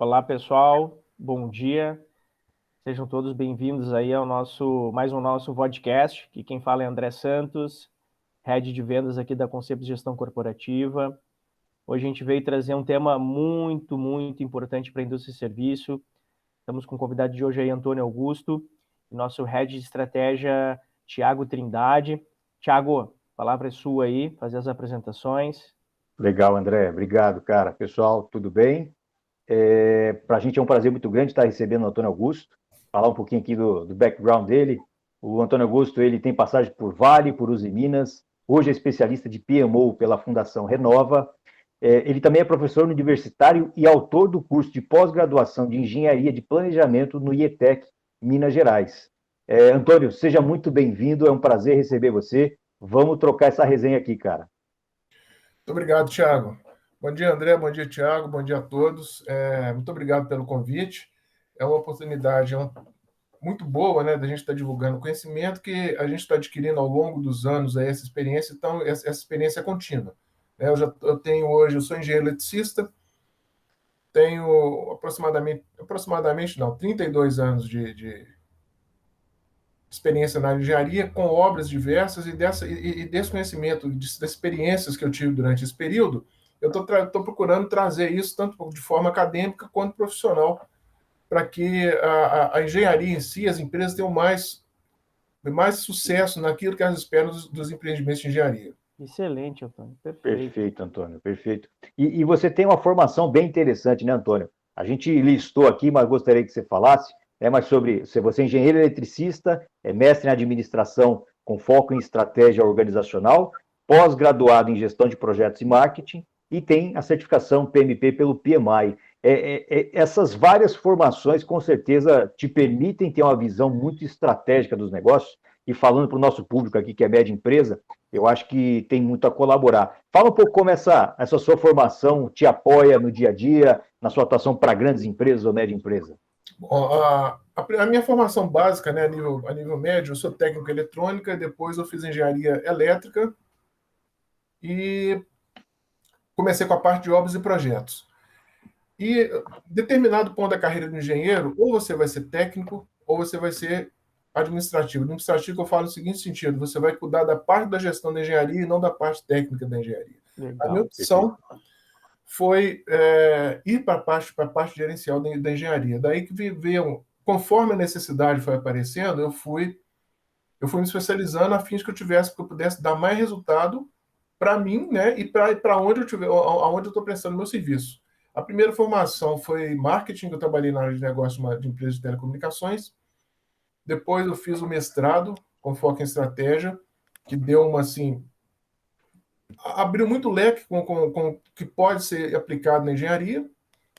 Olá, pessoal. Bom dia. Sejam todos bem-vindos aí ao mais um nosso podcast. Aqui quem fala é André Santos, Head de Vendas aqui da Concept Gestão Corporativa. Hoje a gente veio trazer um tema muito importante para a indústria de serviço. Estamos com o convidado de hoje aí, Antônio Augusto, e nosso Head de Estratégia, Thiago Trindade. Thiago, a palavra é sua aí, fazer as apresentações. Legal, André. Obrigado, cara. Pessoal, tudo bem? Para a gente é um prazer muito grande estar recebendo o Antônio Augusto, falar um pouquinho aqui do background dele. O Antônio Augusto, ele tem passagem por Vale, por Uzi Minas, hoje é especialista de PMO pela Fundação Renova. Ele também é professor universitário e autor do curso de pós-graduação de Engenharia de Planejamento no IETEC, Minas Gerais. Antônio, seja muito bem-vindo, é um prazer receber você. Vamos trocar essa resenha aqui, cara. Muito obrigado, Thiago. Bom dia, André. Bom dia, Thiago. Bom dia a todos. Muito obrigado pelo convite. É uma oportunidade muito boa, né, da gente estar divulgando conhecimento que a gente está adquirindo ao longo dos anos aí, essa experiência. Então, essa experiência é contínua. Eu sou engenheiro eletricista, tenho aproximadamente 32 anos de experiência na engenharia, com obras diversas, e desse conhecimento, das experiências que eu tive durante esse período, eu estou procurando trazer isso tanto de forma acadêmica quanto profissional, para que a engenharia em si, as empresas tenham mais sucesso naquilo que elas esperam dos empreendimentos de engenharia. Excelente, Antônio. Perfeito, Antônio, perfeito. E você tem uma formação bem interessante, né, Antônio? A gente listou aqui, mas gostaria que você falasse, mas sobre você é engenheiro eletricista, é mestre em administração com foco em estratégia organizacional, pós-graduado em gestão de projetos e marketing, e tem a certificação PMP pelo PMI. Essas várias formações, com certeza, te permitem ter uma visão muito estratégica dos negócios, e falando para o nosso público aqui, que é média empresa, eu acho que tem muito a colaborar. Fala um pouco como essa sua formação te apoia no dia a dia, na sua atuação para grandes empresas ou média empresa. A minha formação básica, né, a nível médio, eu sou técnico em eletrônica, depois eu fiz engenharia elétrica e comecei com a parte de obras e projetos. E determinado ponto da carreira do engenheiro, ou você vai ser técnico, ou você vai ser administrativo. Administrativo eu falo no seguinte sentido: você vai cuidar da parte da gestão da engenharia e não da parte técnica da engenharia. Legal. A minha opção foi ir para a parte gerencial da engenharia. Daí que veio, conforme a necessidade foi aparecendo, eu fui me especializando a fim de que eu pudesse dar mais resultado para mim, né, e para onde eu estou prestando meu serviço. A primeira formação foi marketing, que eu trabalhei na área de negócio de empresa de telecomunicações. Depois eu fiz o mestrado com foco em estratégia, que deu abriu muito leque com que pode ser aplicado na engenharia,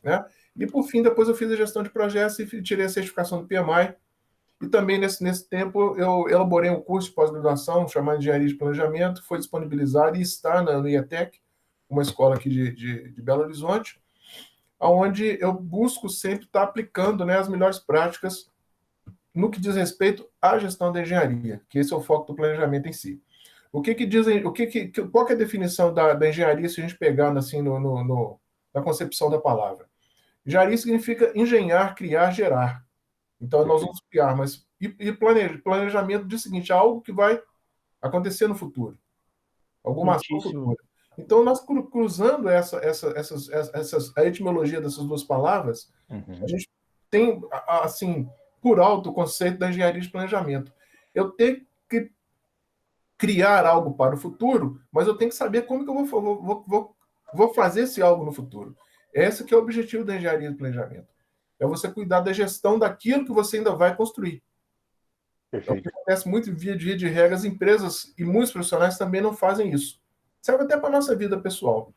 né? E por fim, depois eu fiz a gestão de projetos e tirei a certificação do PMI. E também nesse tempo eu elaborei um curso de pós-graduação chamado Engenharia de Planejamento, foi disponibilizado e está no IETEC, uma escola aqui de Belo Horizonte, onde eu busco sempre estar aplicando, né, as melhores práticas no que diz respeito à gestão da engenharia, que esse é o foco do planejamento em si. Qual que é a definição da engenharia se a gente pegar assim na concepção da palavra? Engenharia significa engenhar, criar, gerar. Então nós vamos criar, mas planejamento diz o seguinte: algo que vai acontecer no futuro, alguma ação futura. Então nós cruzando a etimologia dessas duas palavras, a gente tem assim por alto o conceito da engenharia de planejamento. Eu tenho que criar algo para o futuro, mas eu tenho que saber como que eu vou fazer esse algo no futuro. Esse que é o objetivo da engenharia de planejamento. É você cuidar da gestão daquilo que você ainda vai construir. Perfeito. É o que acontece muito via de regra, as empresas e muitos profissionais também não fazem isso. Serve até para a nossa vida pessoal.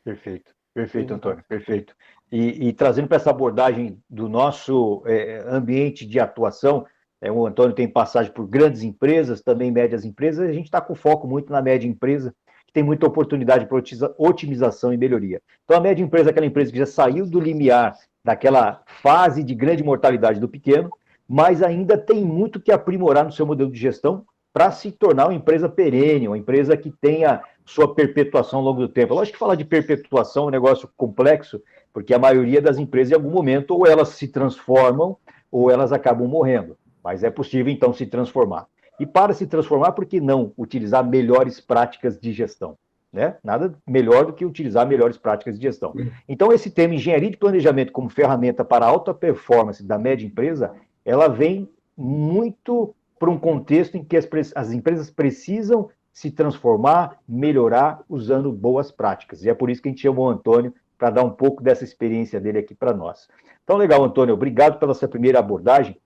Perfeito, Antônio, perfeito. E trazendo para essa abordagem do nosso ambiente de atuação, o Antônio tem passagem por grandes empresas, também médias empresas, a gente está com foco muito na média empresa, que tem muita oportunidade para otimização e melhoria. Então, a média empresa é aquela empresa que já saiu do limiar daquela fase de grande mortalidade do pequeno, mas ainda tem muito que aprimorar no seu modelo de gestão para se tornar uma empresa perene, uma empresa que tenha sua perpetuação ao longo do tempo. Lógico que falar de perpetuação é um negócio complexo, porque a maioria das empresas, em algum momento, ou elas se transformam, ou elas acabam morrendo. Mas é possível, então, se transformar. E para se transformar, por que não utilizar melhores práticas de gestão? Né? Nada melhor do que utilizar melhores práticas de gestão. Então, esse tema engenharia de planejamento como ferramenta para a alta performance da média empresa, ela vem muito para um contexto em que as empresas precisam se transformar, melhorar, usando boas práticas. E é por isso que a gente chamou o Antônio para dar um pouco dessa experiência dele aqui para nós. Então, legal, Antônio, obrigado pela sua primeira abordagem.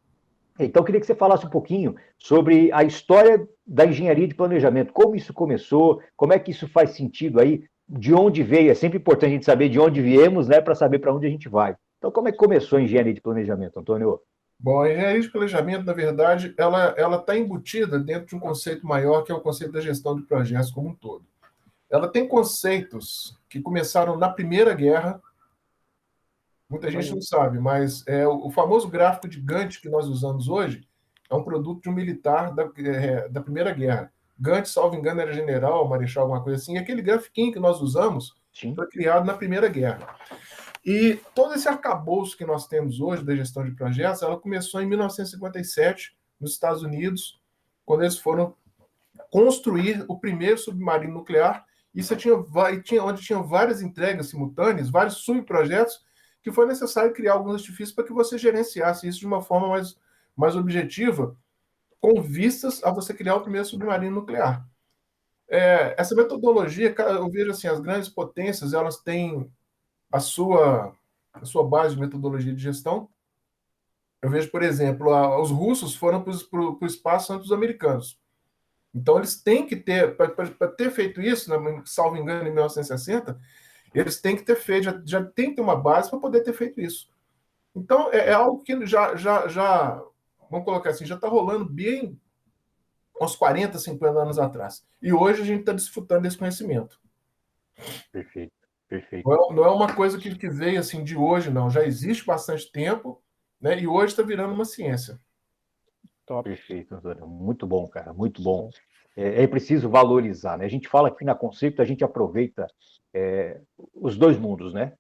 Então, eu queria que você falasse um pouquinho sobre a história da engenharia de planejamento, como isso começou, como é que isso faz sentido aí, de onde veio. É sempre importante a gente saber de onde viemos, né, para saber para onde a gente vai. Então, como é que começou a engenharia de planejamento, Antônio? Bom, a engenharia de planejamento, na verdade, ela está embutida dentro de um conceito maior, que é o conceito da gestão de projetos como um todo. Ela tem conceitos que começaram na Primeira Guerra. Muita gente não sabe, mas o famoso gráfico de Gantt que nós usamos hoje é um produto de um militar da Primeira Guerra. Gantt, salvo engano, era general, marechal, alguma coisa assim. E aquele grafiquinho que nós usamos foi criado na Primeira Guerra. E todo esse arcabouço que nós temos hoje da gestão de projetos, ela começou em 1957, nos Estados Unidos, quando eles foram construir o primeiro submarino nuclear. E você onde tinha várias entregas simultâneas, vários subprojetos, que foi necessário criar alguns artifícios para que você gerenciasse isso de uma forma mais objetiva, com vistas a você criar o primeiro submarino nuclear. Essa metodologia, eu vejo assim, as grandes potências, elas têm a sua base de metodologia de gestão. Eu vejo, por exemplo, os russos foram para o espaço antes dos americanos. Então, eles têm que ter, para ter feito isso, né, salvo engano, em 1960, eles têm que ter feito, já tem que ter uma base para poder ter feito isso. Então, é algo que já, vamos colocar assim, já está rolando bem uns 40, 50 anos atrás. E hoje a gente está desfrutando desse conhecimento. Perfeito, perfeito. Não é uma coisa que veio assim de hoje, não. Já existe bastante tempo, né? E hoje está virando uma ciência. Top. Perfeito, Antônio. Muito bom, cara, muito bom. É preciso valorizar, né? A gente fala que na Conceito a gente aproveita os dois mundos, né?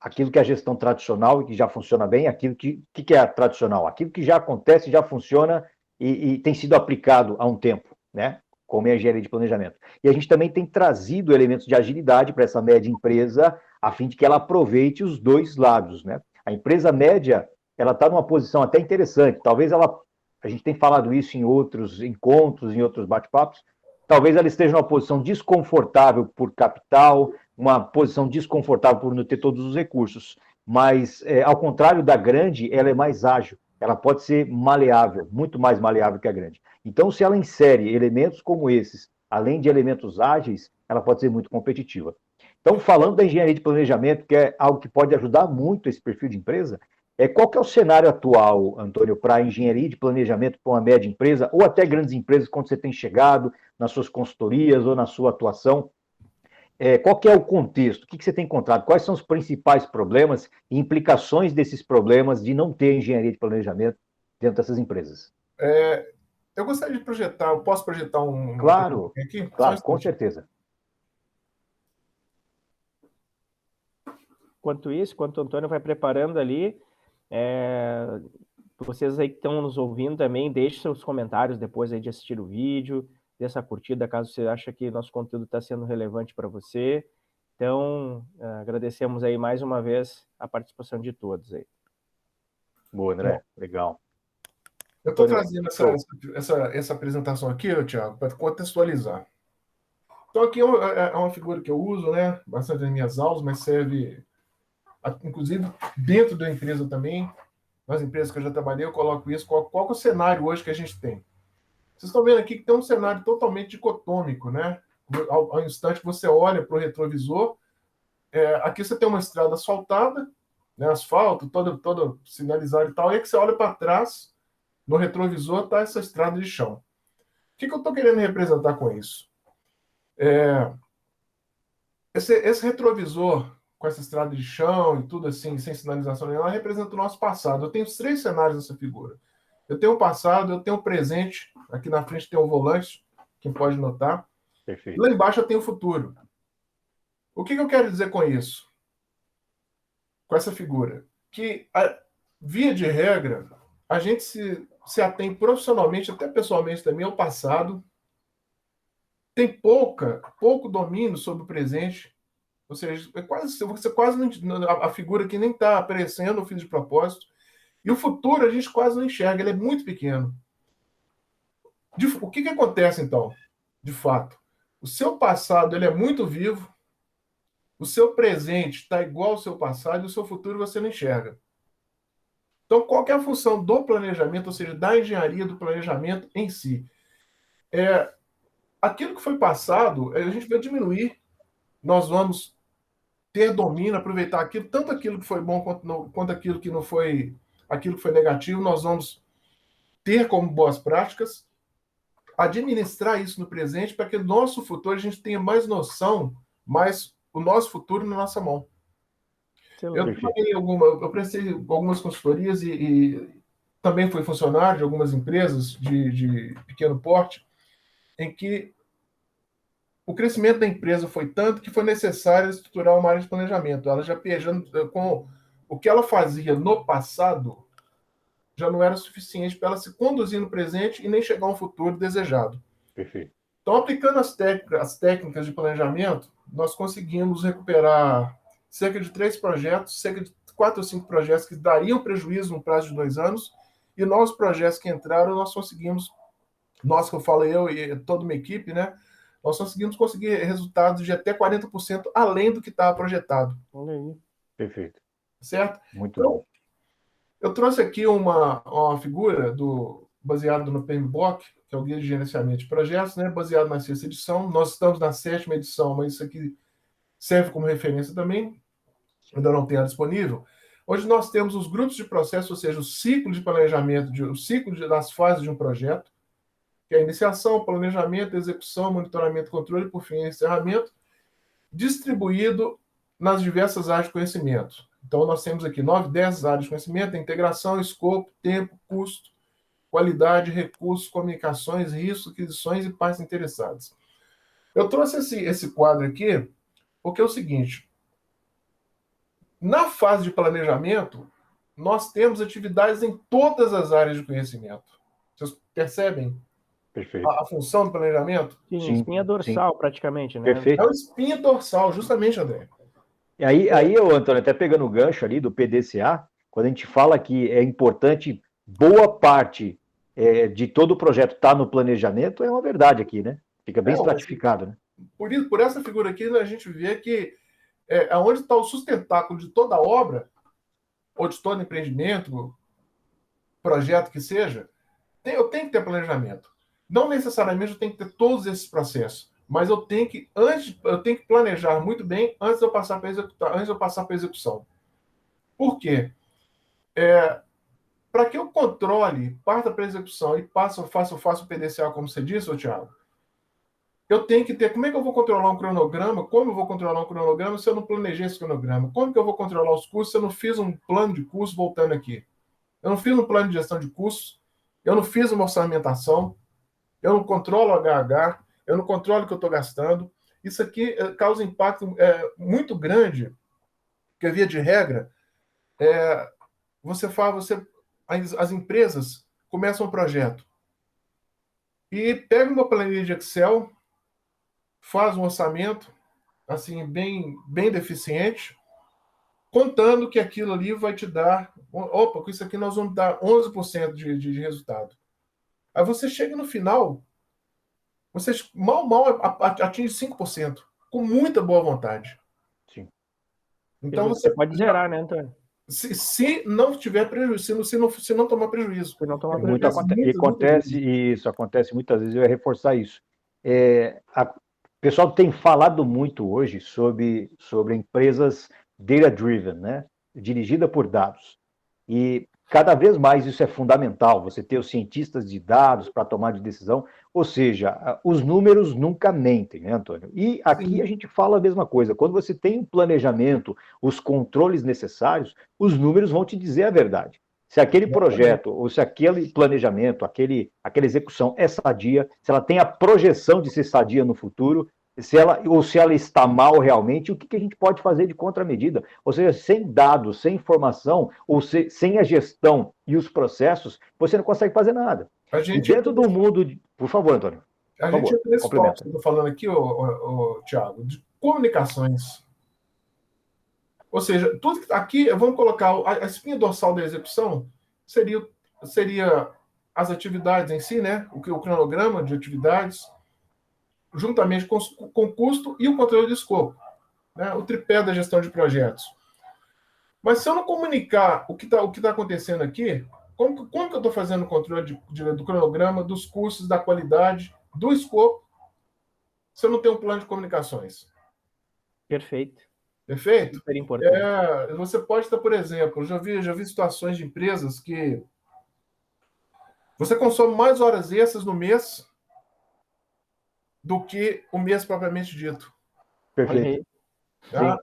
Aquilo que é a gestão tradicional e que já funciona bem, aquilo que é tradicional, aquilo que já acontece, já funciona e tem sido aplicado há um tempo, né? Como é a engenharia de planejamento. E a gente também tem trazido elementos de agilidade para essa média empresa, a fim de que ela aproveite os dois lados, né? A empresa média, ela está numa posição até interessante, talvez a gente tem falado isso em outros encontros, em outros bate-papos, talvez ela esteja numa posição desconfortável por capital, uma posição desconfortável por não ter todos os recursos, mas, ao contrário da grande, ela é mais ágil, ela pode ser maleável, muito mais maleável que a grande. Então, se ela insere elementos como esses, além de elementos ágeis, ela pode ser muito competitiva. Então, falando da engenharia de planejamento, que é algo que pode ajudar muito esse perfil de empresa, qual que é o cenário atual, Antônio, para a engenharia de planejamento para uma média empresa, ou até grandes empresas, quando você tem chegado nas suas consultorias ou na sua atuação? Qual que é o contexto? O que você tem encontrado? Quais são os principais problemas e implicações desses problemas de não ter engenharia de planejamento dentro dessas empresas? Eu gostaria de projetar, eu posso projetar Claro, aqui? claro, com certeza. Enquanto o Antônio vai preparando ali, vocês aí que estão nos ouvindo também, deixem seus comentários depois aí de assistir o vídeo, dê essa curtida, caso você ache que nosso conteúdo está sendo relevante para você. Então, agradecemos aí mais uma vez a participação de todos aí. Boa, André. Legal. Eu estou trazendo essa apresentação aqui, Thiago, para contextualizar. Então, aqui é uma figura que eu uso, né, bastante nas minhas aulas, mas serve, inclusive, dentro da empresa também. Nas empresas que eu já trabalhei, eu coloco isso. Qual é o cenário hoje que a gente tem? Vocês estão vendo aqui que tem um cenário totalmente dicotômico, né? Ao instante que você olha para o retrovisor, aqui você tem uma estrada asfaltada, né, asfalto, todo sinalizado e tal, e aí que você olha para trás, no retrovisor está essa estrada de chão. O que eu estou querendo representar com isso? Esse retrovisor com essa estrada de chão e tudo assim, sem sinalização nenhuma, representa o nosso passado. Eu tenho 3 cenários nessa figura. Eu tenho o passado, eu tenho o presente, aqui na frente tem o volante, quem pode notar, Perfeito. Lá embaixo eu tenho o futuro. O que eu quero dizer com isso? Com essa figura? Que, via de regra, a gente se atém profissionalmente, até pessoalmente também, ao passado, tem pouco domínio sobre o presente, ou seja, você quase não, a figura que nem está aparecendo no fim de propósito, e o futuro a gente quase não enxerga, ele é muito pequeno. O que acontece, então, de fato? O seu passado ele é muito vivo, o seu presente está igual ao seu passado, e o seu futuro você não enxerga. Então, qual que é a função do planejamento, ou seja, da engenharia do planejamento em si? Aquilo que foi passado, a gente vai diminuir, nós vamos ter domínio, aproveitar aquilo, tanto aquilo que foi bom quanto aquilo que não foi, aquilo que foi negativo, nós vamos ter como boas práticas, administrar isso no presente para que no nosso futuro a gente tenha mais noção, mais o nosso futuro na nossa mão. Eu prestei algumas consultorias e também fui funcionário de algumas empresas de pequeno porte, em que o crescimento da empresa foi tanto que foi necessário estruturar uma área de planejamento. Ela já com o que ela fazia no passado já não era suficiente para ela se conduzir no presente e nem chegar a um futuro desejado. Perfeito. Então, aplicando as técnicas de planejamento, nós conseguimos recuperar cerca de 3 projetos, cerca de 4 ou 5 projetos que dariam prejuízo no prazo de 2 anos, e novos projetos que entraram, nós conseguimos, que eu falo eu e toda uma equipe, né? Nós conseguir resultados de até 40% além do que estava projetado. Olha aí. Perfeito. Certo? Muito bom. Eu trouxe aqui uma figura baseado no PMBOK, que é o Guia de Gerenciamento de Projetos, né? Baseado na 6ª edição. Nós estamos na 7ª edição, mas isso aqui serve como referência também. Ainda não tem ela disponível. Hoje nós temos os grupos de processo, ou seja, o ciclo de planejamento, o ciclo das fases de um projeto, que é a iniciação, planejamento, execução, monitoramento, controle e, por fim, encerramento, distribuído nas diversas áreas de conhecimento. Então, nós temos aqui 9, 10 áreas de conhecimento: integração, escopo, tempo, custo, qualidade, recursos, comunicações, risco, aquisições e partes interessadas. Eu trouxe esse quadro aqui porque é o seguinte: na fase de planejamento, nós temos atividades em todas as áreas de conhecimento. Vocês percebem? Perfeito. A função do planejamento? Sim, espinha dorsal, praticamente, né? Perfeito. É o espinha dorsal, justamente, André. E aí, Antônio, até pegando o gancho ali do PDCA, quando a gente fala que é importante, boa parte de todo o projeto estar no planejamento, é uma verdade aqui, né? Fica bem estratificado, né? Por essa figura aqui, a gente vê que onde está o sustentáculo de toda a obra, ou de todo empreendimento, projeto que seja, eu tenho que ter planejamento. Não necessariamente eu tenho que ter todos esses processos, mas eu tenho que planejar muito bem antes de eu passar para executar, antes de eu passar para execução. Por quê? Para que eu controle, parta para execução e faça o PDCA, como você disse, Thiago, eu tenho que ter. Como é que eu vou controlar um cronograma? Como eu vou controlar um cronograma se eu não planejei esse cronograma? Como que eu vou controlar os custos se eu não fiz um plano de custos, voltando aqui? Eu não fiz um plano de gestão de custos, eu não fiz uma orçamentação, eu não controlo o HH, eu não controlo o que eu estou gastando. Isso aqui causa impacto muito grande, porque, via de regra, as empresas começam um projeto e pegam uma planilha de Excel, faz um orçamento assim bem deficiente, contando que aquilo ali vai te dar, com isso aqui nós vamos dar 11% de resultado. Aí você chega no final, você mal atinge 5%, com muita boa vontade. Sim. Então você pode zerar, né, Antônio? Se não tiver prejuízo, se não tomar prejuízo. Se não tomar prejuízo. Acontece muitas vezes, eu ia reforçar isso. O pessoal tem falado muito hoje sobre empresas data-driven, né? Dirigida por dados. E cada vez mais isso é fundamental, você ter os cientistas de dados para tomar de decisão, ou seja, os números nunca mentem, né, Antônio? E aqui Sim. A gente fala a mesma coisa, quando você tem um planejamento, os controles necessários, os números vão te dizer a verdade. Se aquele projeto, ou se aquele planejamento, aquela execução é sadia, se ela tem a projeção de ser sadia no futuro, se ela está mal realmente, o que a gente pode fazer de contramedida? Ou seja, sem dados, sem informação, ou sem a gestão e os processos, você não consegue fazer nada. E dentro do mundo... Por favor, Antônio. A gente entra nesse tópico que eu estou falando aqui, Thiago, de comunicações. Ou seja, tudo aqui, vamos colocar a espinha dorsal da execução, seria as atividades em si, né? O cronograma de atividades, juntamente com o custo e o controle de escopo, né? O tripé da gestão de projetos. Mas se eu não comunicar o que tá acontecendo aqui, como que eu estou fazendo o controle do cronograma, dos custos, da qualidade, do escopo, se eu não tenho um plano de comunicações? Perfeito. Perfeito? Super importante. Você pode estar, por exemplo, já vi situações de empresas que você consome mais horas extras no mês do que o mês propriamente dito. Perfeito.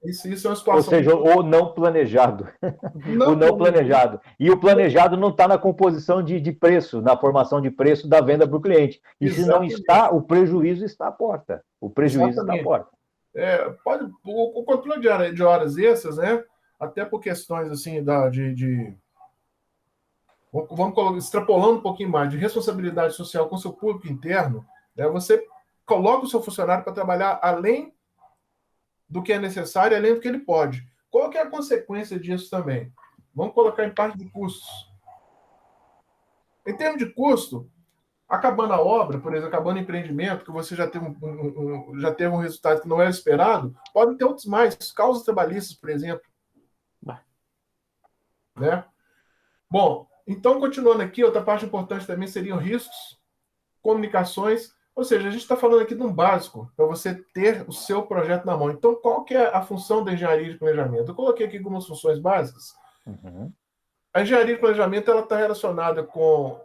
Isso é uma situação... Ou seja, o não planejado. O não planejado. E o planejado não está na composição de preço, na formação de preço da venda para o cliente. E se não está, o prejuízo está à porta. O prejuízo está à porta. O controle de horas extras, né? Até por questões assim vamos extrapolando um pouquinho mais de responsabilidade social com o seu público interno, né? Você coloca o seu funcionário para trabalhar além do que é necessário, além do que ele pode. Qual que é a consequência disso também? Vamos colocar em parte de custos. Em termos de custo, acabando a obra, por exemplo, acabando o empreendimento, que você já teve um resultado que não era esperado, podem ter outros mais, causas trabalhistas, por exemplo. Né? Bom, então, continuando aqui, outra parte importante também seriam riscos, comunicações, ou seja, a gente está falando aqui de um básico, para você ter o seu projeto na mão. Então, qual que é a função da engenharia de planejamento? Eu coloquei aqui algumas funções básicas. A engenharia de planejamento está relacionada com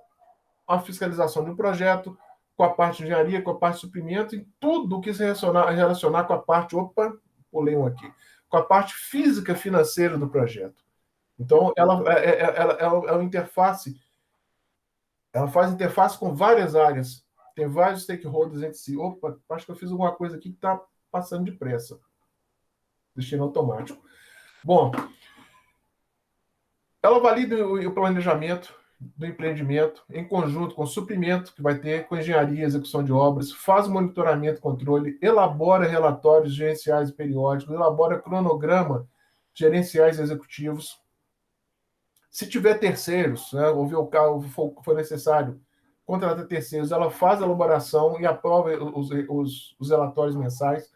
a fiscalização de um projeto, com a parte de engenharia, com a parte de suprimento, e tudo que se relacionar com a parte... Opa, pulei um aqui. Com a parte física financeira do projeto. Então, ela é uma interface. Ela faz interface com várias áreas. Tem vários stakeholders entre si. Opa, acho que eu fiz alguma coisa aqui que está passando depressa. Destino automático. Bom, ela valida o planejamento do empreendimento, em conjunto com o suprimento, que vai ter com engenharia e execução de obras, faz monitoramento e controle, elabora relatórios gerenciais e periódicos, elabora cronograma gerenciais e executivos. Se tiver terceiros, né, ou o caso for necessário, contrata terceiros, ela faz a elaboração e aprova os relatórios mensais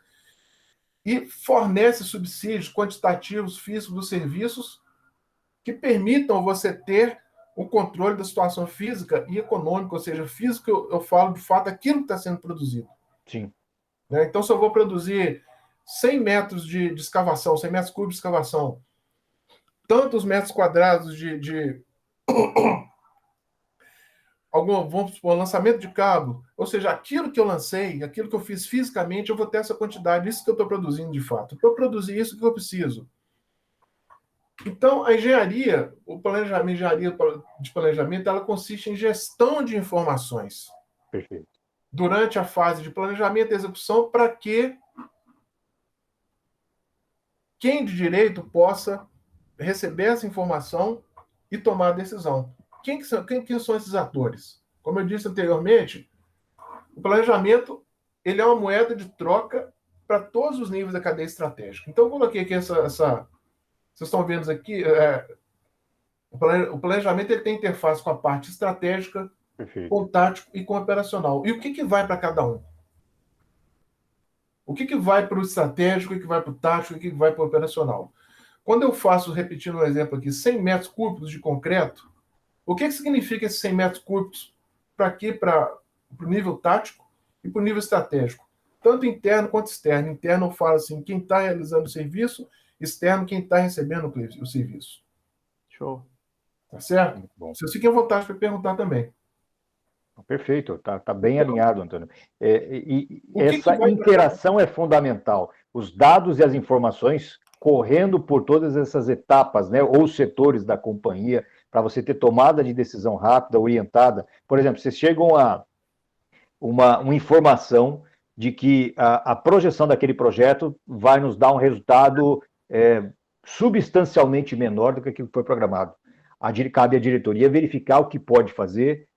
e fornece subsídios quantitativos físicos dos serviços que permitam você ter o controle da situação física e econômica, ou seja, físico eu falo de fato aquilo que está sendo produzido. Sim. Né? Então, se eu vou produzir 100 metros de escavação, 100 metros cúbicos de escavação, tantos metros quadrados vamos supor, lançamento de cabo, ou seja, aquilo que eu lancei, aquilo que eu fiz fisicamente, eu vou ter essa quantidade, isso que eu estou produzindo de fato. Para eu produzir isso que eu preciso. Então, a engenharia de planejamento, ela consiste em gestão de informações. Perfeito. Durante a fase de planejamento e execução, para que quem de direito possa receber essa informação e tomar a decisão. Quem são esses atores? Como eu disse anteriormente, o planejamento ele é uma moeda de troca para todos os níveis da cadeia estratégica. Então, eu coloquei aqui vocês estão vendo aqui, o planejamento ele tem interface com a parte estratégica, perfeito, com o tático e com o operacional. E o que vai para cada um? O que vai para o estratégico, o que vai para o tático, o que vai para o operacional? Quando eu faço, repetindo um exemplo aqui, 100 metros cúbicos de concreto, o que significa esses 100 metros cúbicos para aqui, para o nível tático e para o nível estratégico? Tanto interno quanto externo. Interno eu falo assim, quem está realizando o serviço, externo, quem está recebendo o serviço. Show. Tá certo? Vocês fiquem à vontade para perguntar também. Perfeito, tá bem alinhado, Antônio. Essa interação é fundamental. Os dados e as informações correndo por todas essas etapas, né, ou setores da companhia, para você ter tomada de decisão rápida, orientada. Por exemplo, vocês chegam a uma informação de que a projeção daquele projeto vai nos dar um resultado substancialmente menor do que aquilo que foi programado. Cabe à diretoria verificar o que pode fazer,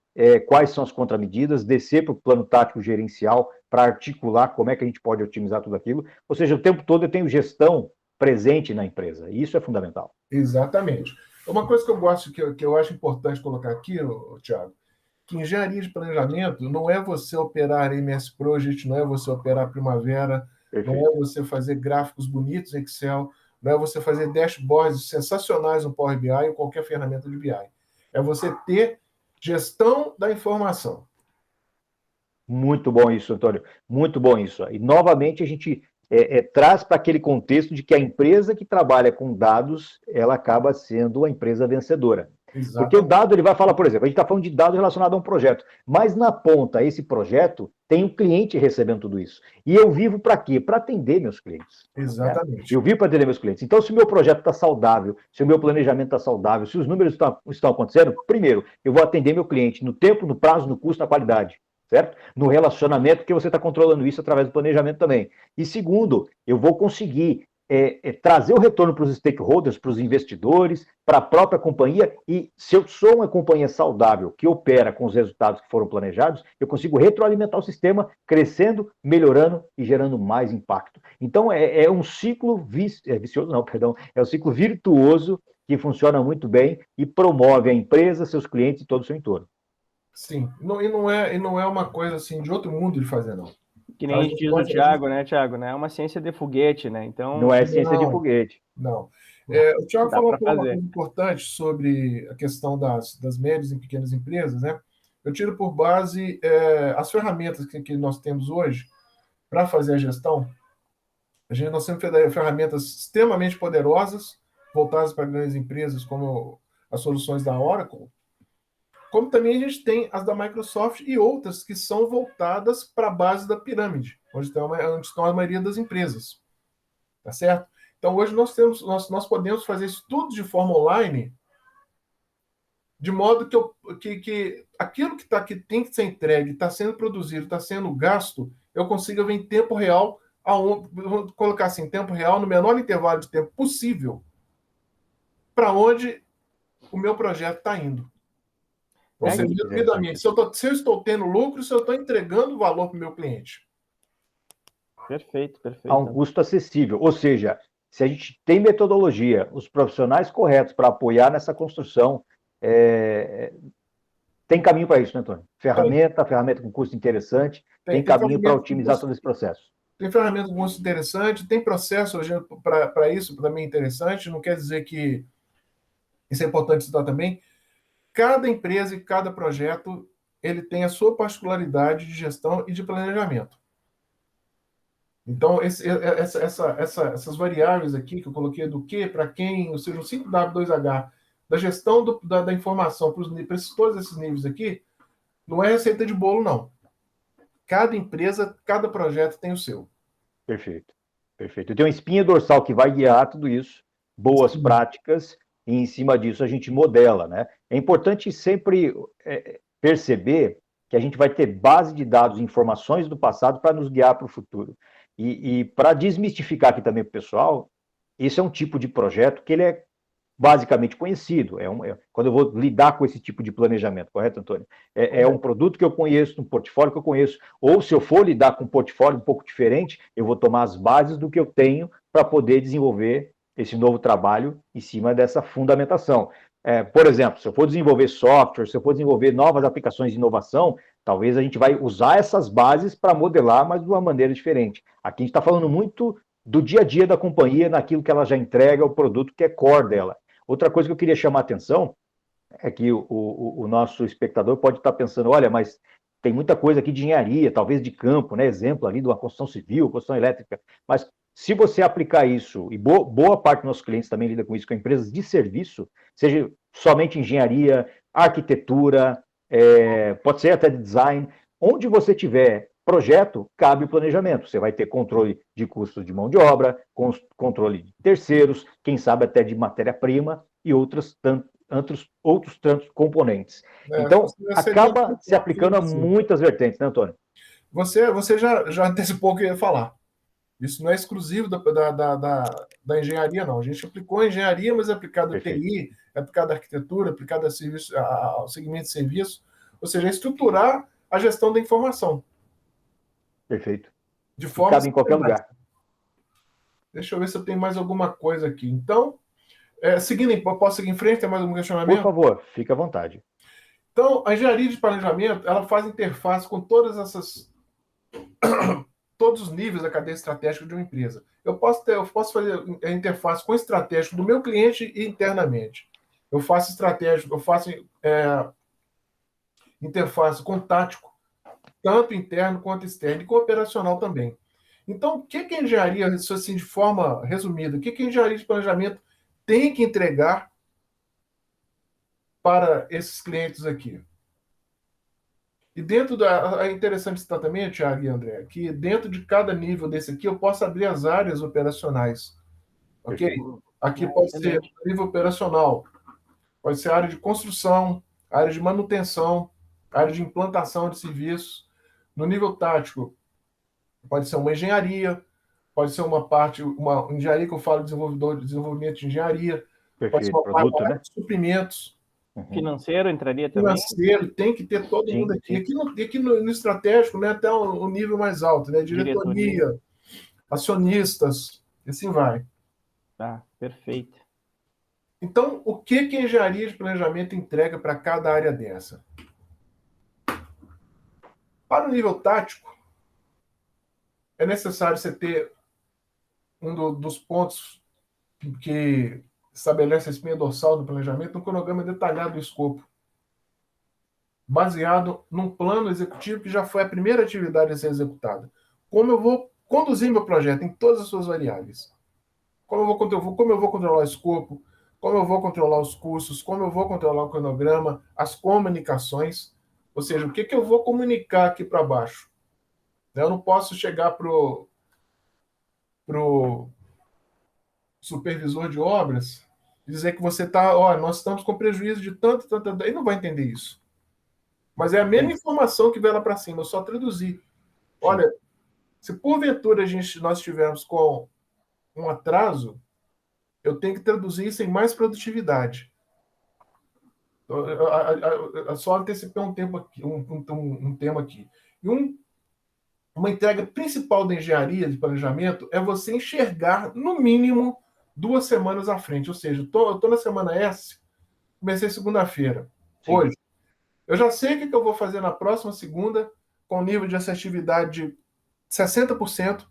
quais são as contramedidas, descer para o plano tático gerencial para articular como é que a gente pode otimizar tudo aquilo. Ou seja, o tempo todo eu tenho gestão presente na empresa, e isso é fundamental. Exatamente. Uma coisa que eu gosto, que eu acho importante colocar aqui, Thiago, que engenharia de planejamento não é você operar MS Project, não é você operar Primavera, Perfeito. não é você fazer gráficos bonitos em Excel, não é você fazer dashboards sensacionais no Power BI ou qualquer ferramenta de BI. É você ter gestão da informação. Muito bom isso, Antônio. Muito bom isso. E, novamente, a gente traz para aquele contexto de que a empresa que trabalha com dados, ela acaba sendo a empresa vencedora. Exatamente. Porque o dado, ele vai falar, por exemplo, a gente está falando de dados relacionados a um projeto, mas na ponta, esse projeto tem um cliente recebendo tudo isso. E eu vivo para quê? Para atender meus clientes. Exatamente. Eu vivo para atender meus clientes. Então, se o meu projeto está saudável, se o meu planejamento está saudável, se os números estão acontecendo, primeiro, eu vou atender meu cliente no tempo, no prazo, no custo, na qualidade. Certo? No relacionamento, porque você está controlando isso através do planejamento também. E segundo, eu vou conseguir trazer o retorno para os stakeholders, para os investidores, para a própria companhia, e se eu sou uma companhia saudável, que opera com os resultados que foram planejados, eu consigo retroalimentar o sistema, crescendo, melhorando e gerando mais impacto. Então, é um ciclo vicioso, não, perdão, é um ciclo virtuoso que funciona muito bem e promove a empresa, seus clientes e todo o seu entorno. Sim, e não é uma coisa assim de outro mundo de fazer, não. Que nem diz o Thiago, né, Thiago? Não é uma ciência de foguete, né? Então, não é ciência de foguete. Não. O Thiago falou uma coisa importante sobre a questão das médias e pequenas empresas, né? Eu tiro por base as ferramentas que nós temos hoje para fazer a gestão. Nós temos ferramentas extremamente poderosas, voltadas para grandes empresas, como as soluções da Oracle, como também a gente tem as da Microsoft e outras que são voltadas para a base da pirâmide, onde estão a maioria das empresas. Tá certo? Então, hoje nós podemos fazer isso tudo de forma online, de modo que aquilo que tem que ser entregue, está sendo produzido, está sendo gasto, eu consiga ver em tempo real, vou colocar assim, em tempo real, no menor intervalo de tempo possível, para onde o meu projeto está indo. Ou seja, resumidamente, se eu estou tendo lucro, se eu estou entregando valor para o meu cliente. Perfeito. A um custo acessível. Ou seja, se a gente tem metodologia, os profissionais corretos para apoiar nessa construção, tem caminho para isso, né, Antônio? Ferramenta com custo interessante, tem caminho para otimizar todo esse processo. Tem ferramenta com custo interessante, tem processo hoje para isso, também interessante, não quer dizer que isso é importante citar também. Cada empresa e cada projeto, ele tem a sua particularidade de gestão e de planejamento. Então, essas variáveis aqui que eu coloquei do que, para quem, ou seja, o 5W2H, da gestão da informação para todos esses níveis aqui, não é receita de bolo, não. Cada empresa, cada projeto tem o seu. Perfeito. Tem uma espinha dorsal que vai guiar tudo isso, boas práticas, e em cima disso a gente modela, né? É importante sempre perceber que a gente vai ter base de dados e informações do passado para nos guiar para o futuro. E para desmistificar aqui também para o pessoal, esse é um tipo de projeto que ele é basicamente conhecido. Quando eu vou lidar com esse tipo de planejamento, correto, Antônio? É um produto que eu conheço, um portfólio que eu conheço. Ou se eu for lidar com um portfólio um pouco diferente, eu vou tomar as bases do que eu tenho para poder desenvolver esse novo trabalho em cima dessa fundamentação. Por exemplo, se eu for desenvolver software, se eu for desenvolver novas aplicações de inovação, talvez a gente vai usar essas bases para modelar, mas de uma maneira diferente. Aqui a gente está falando muito do dia a dia da companhia, naquilo que ela já entrega, o produto que é core dela. Outra coisa que eu queria chamar a atenção é que o nosso espectador pode estar pensando, olha, mas tem muita coisa aqui de engenharia, talvez de campo, né? Exemplo ali de uma construção civil, construção elétrica, mas se você aplicar isso, e boa parte dos nossos clientes também lida com isso, com empresas de serviço, seja somente engenharia, arquitetura, pode ser até de design, onde você tiver projeto, cabe o planejamento. Você vai ter controle de custos de mão de obra, controle de terceiros, quem sabe até de matéria-prima e outras outros tantos componentes. Então, acaba se aplicando a muitas vertentes, né, Antônio? Você já antecipou o que eu ia falar. Isso não é exclusivo da engenharia, não. A gente aplicou a engenharia, mas é aplicado a TI, é aplicado a arquitetura, é aplicado ao segmento de serviço, ou seja, estruturar a gestão da informação. Perfeito. De forma cabe em qualquer lugar. Deixa eu ver se eu tenho mais alguma coisa aqui. Então, posso seguir em frente? Tem mais algum questionamento? Por favor, fique à vontade. Então, a engenharia de planejamento, ela faz interface com todos os níveis da cadeia estratégica de uma empresa. Eu posso fazer a interface com o estratégico do meu cliente e internamente. Eu faço interface com o tático, tanto interno quanto externo, e com o operacional também. Então, o que a engenharia, assim, de forma resumida, o que a engenharia de planejamento tem que entregar para esses clientes aqui? E é interessante citar também, Thiago e André, que dentro de cada nível desse aqui eu posso abrir as áreas operacionais. Ok? Aqui pode ser nível operacional, pode ser área de construção, área de manutenção, área de implantação de serviços. No nível tático, pode ser uma engenharia, pode ser uma engenharia que eu falo desenvolvimento de engenharia, pode ser uma produto, parte né? de suprimentos. Financeiro entraria também? Financeiro, tem que ter todo mundo aqui. Aqui no estratégico, né, até o nível mais alto, né? Diretoria, acionistas, e assim vai. Tá, perfeito. Então, o que a engenharia de planejamento entrega para cada área dessa? Para o nível tático, é necessário você ter dos pontos que estabelece a espinha dorsal do planejamento, um cronograma detalhado do escopo, baseado num plano executivo que já foi a primeira atividade a ser executada. Como eu vou conduzir meu projeto em todas as suas variáveis. Como eu vou controlar o escopo, como eu vou controlar os custos, como eu vou controlar o cronograma, as comunicações, ou seja, o que eu vou comunicar aqui para baixo. Eu não posso chegar pro supervisor de obras e dizer que nós estamos com prejuízo de tanto, ele não vai entender isso. Mas é a mesma informação que veio lá para cima, eu só traduzi. Olha, se porventura nós estivermos com um atraso, eu tenho que traduzir isso em mais produtividade. Só antecipei um tema aqui. E uma entrega principal da engenharia de planejamento é você enxergar, no mínimo, 2 semanas à frente. Ou seja, eu estou na semana S, comecei segunda-feira. Hoje. Eu já sei o que eu vou fazer na próxima segunda, com nível de assertividade de 60%.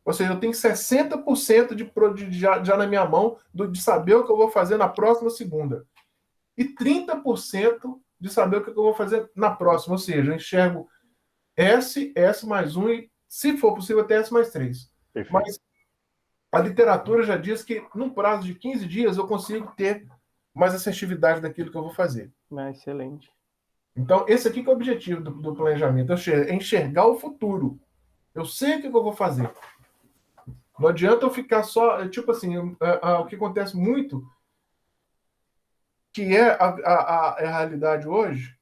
Ou seja, eu tenho 60% já na minha mão de saber o que eu vou fazer na próxima segunda. E 30% de saber o que eu vou fazer na próxima. Ou seja, eu enxergo S mais 1 e, se for possível, até S mais 3. Perfeito. Mas a literatura já diz que, num prazo de 15 dias, eu consigo ter mais assertividade daquilo que eu vou fazer. Excelente. Então, esse aqui que é o objetivo do planejamento, é enxergar o futuro. Eu sei o que eu vou fazer. Não adianta eu ficar só... Tipo assim, o que acontece muito, que é a realidade hoje,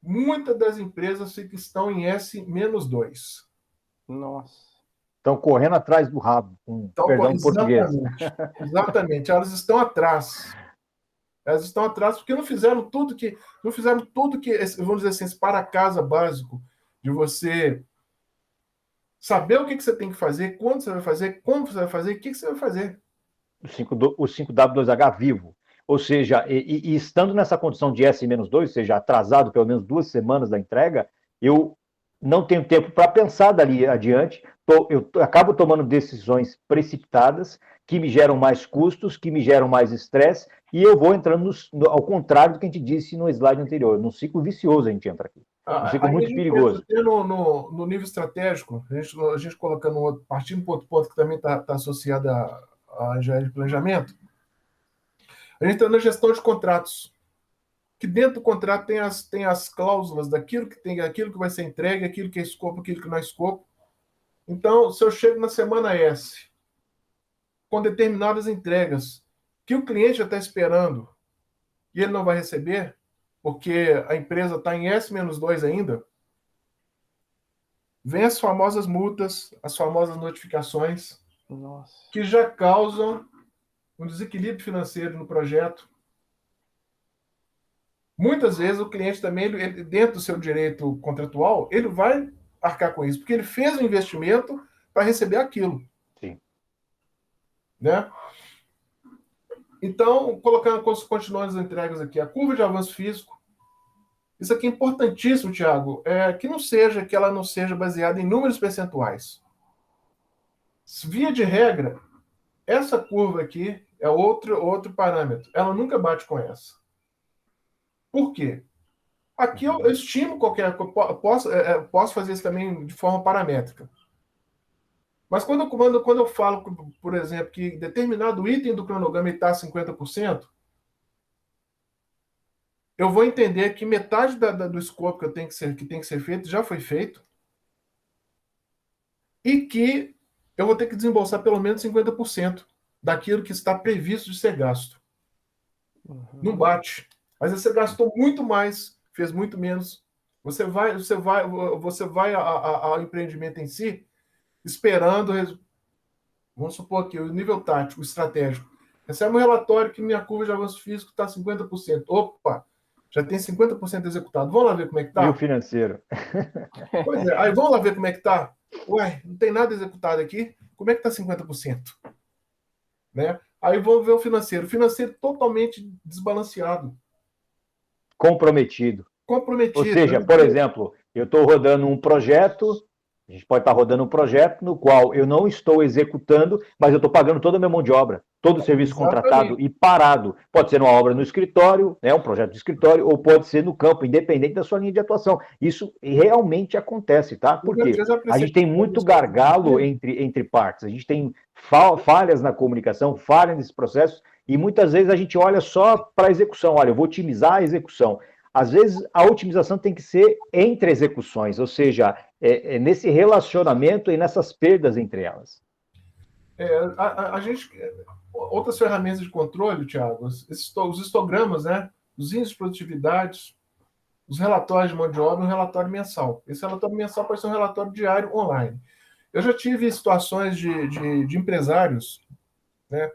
muitas das empresas estão em S-2. Nossa. Estão correndo atrás do rabo, perdão português. Exatamente. Elas estão atrás. Elas estão atrás porque não fizeram tudo que, vamos dizer assim, esse para-casa básico de você saber o que você tem que fazer, quando você vai fazer, como você vai fazer, o que você vai fazer. O 5W2H vivo. Ou seja, e estando nessa condição de S-2, ou seja, atrasado pelo menos 2 semanas da entrega, eu não tenho tempo para pensar dali adiante, eu acabo tomando decisões precipitadas que me geram mais custos, que me geram mais estresse, e eu vou entrando ao contrário do que a gente disse no slide anterior, num ciclo vicioso a gente entra aqui. Um ciclo muito perigoso. No nível estratégico, a gente colocando partindo para outro ponto que também está associado à engenharia de planejamento, a gente está na gestão de contratos. Que dentro do contrato tem as cláusulas daquilo que vai ser entregue, aquilo que é escopo, aquilo que não é escopo. Então, se eu chego na semana S, com determinadas entregas, que o cliente já está esperando, e ele não vai receber, porque a empresa está em S-2 ainda, vem as famosas multas, as famosas notificações, Nossa. que já causam um desequilíbrio financeiro no projeto. Muitas vezes o cliente também, ele, dentro do seu direito contratual, ele vai arcar com isso, porque ele fez um investimento para receber aquilo. Sim. Né? Então, continuando as entregas aqui, a curva de avanço físico, isso aqui é importantíssimo, Thiago, que ela não seja baseada em números percentuais. Via de regra, essa curva aqui é outro parâmetro. Ela nunca bate com essa. Por quê? Aqui eu estimo posso fazer isso também de forma paramétrica. Mas quando eu falo, por exemplo, que determinado item do cronograma está a 50%, eu vou entender que metade do escopo que tem que ser feito já foi feito e que eu vou ter que desembolsar pelo menos 50% daquilo que está previsto de ser gasto. Não bate. Mas você gastou muito mais, fez muito menos. Você vai ao empreendimento em si esperando, vamos supor aqui, o nível tático, estratégico. Recebe um relatório que minha curva de avanço físico está 50%. Opa, já tem 50% executado. Vamos lá ver como é que está? E o financeiro? Pois é, aí vamos lá ver como é que está. Ué, não tem nada executado aqui. Como é que está 50%? Né? Aí vamos ver o financeiro. O financeiro totalmente desbalanceado. Comprometido. Ou seja, por exemplo, eu estou rodando um projeto, a gente pode estar rodando um projeto no qual eu não estou executando, mas eu estou pagando toda a minha mão de obra, todo o serviço contratado e parado. Pode ser uma obra no escritório, né, um projeto de escritório, ou pode ser no campo, independente da sua linha de atuação. Isso realmente acontece, tá? Por quê? A gente tem muito gargalo entre partes, a gente tem falhas na comunicação, falhas nesse processo, e muitas vezes a gente olha só para a execução. Olha, eu vou otimizar a execução. Às vezes, a otimização tem que ser entre execuções, ou seja, nesse relacionamento e nessas perdas entre elas. Outras ferramentas de controle, Thiago, os histogramas, né? Os índices de produtividade, os relatórios de mão de obra e um relatório mensal. Esse relatório mensal pode ser um relatório diário online. Eu já tive situações de empresários, né?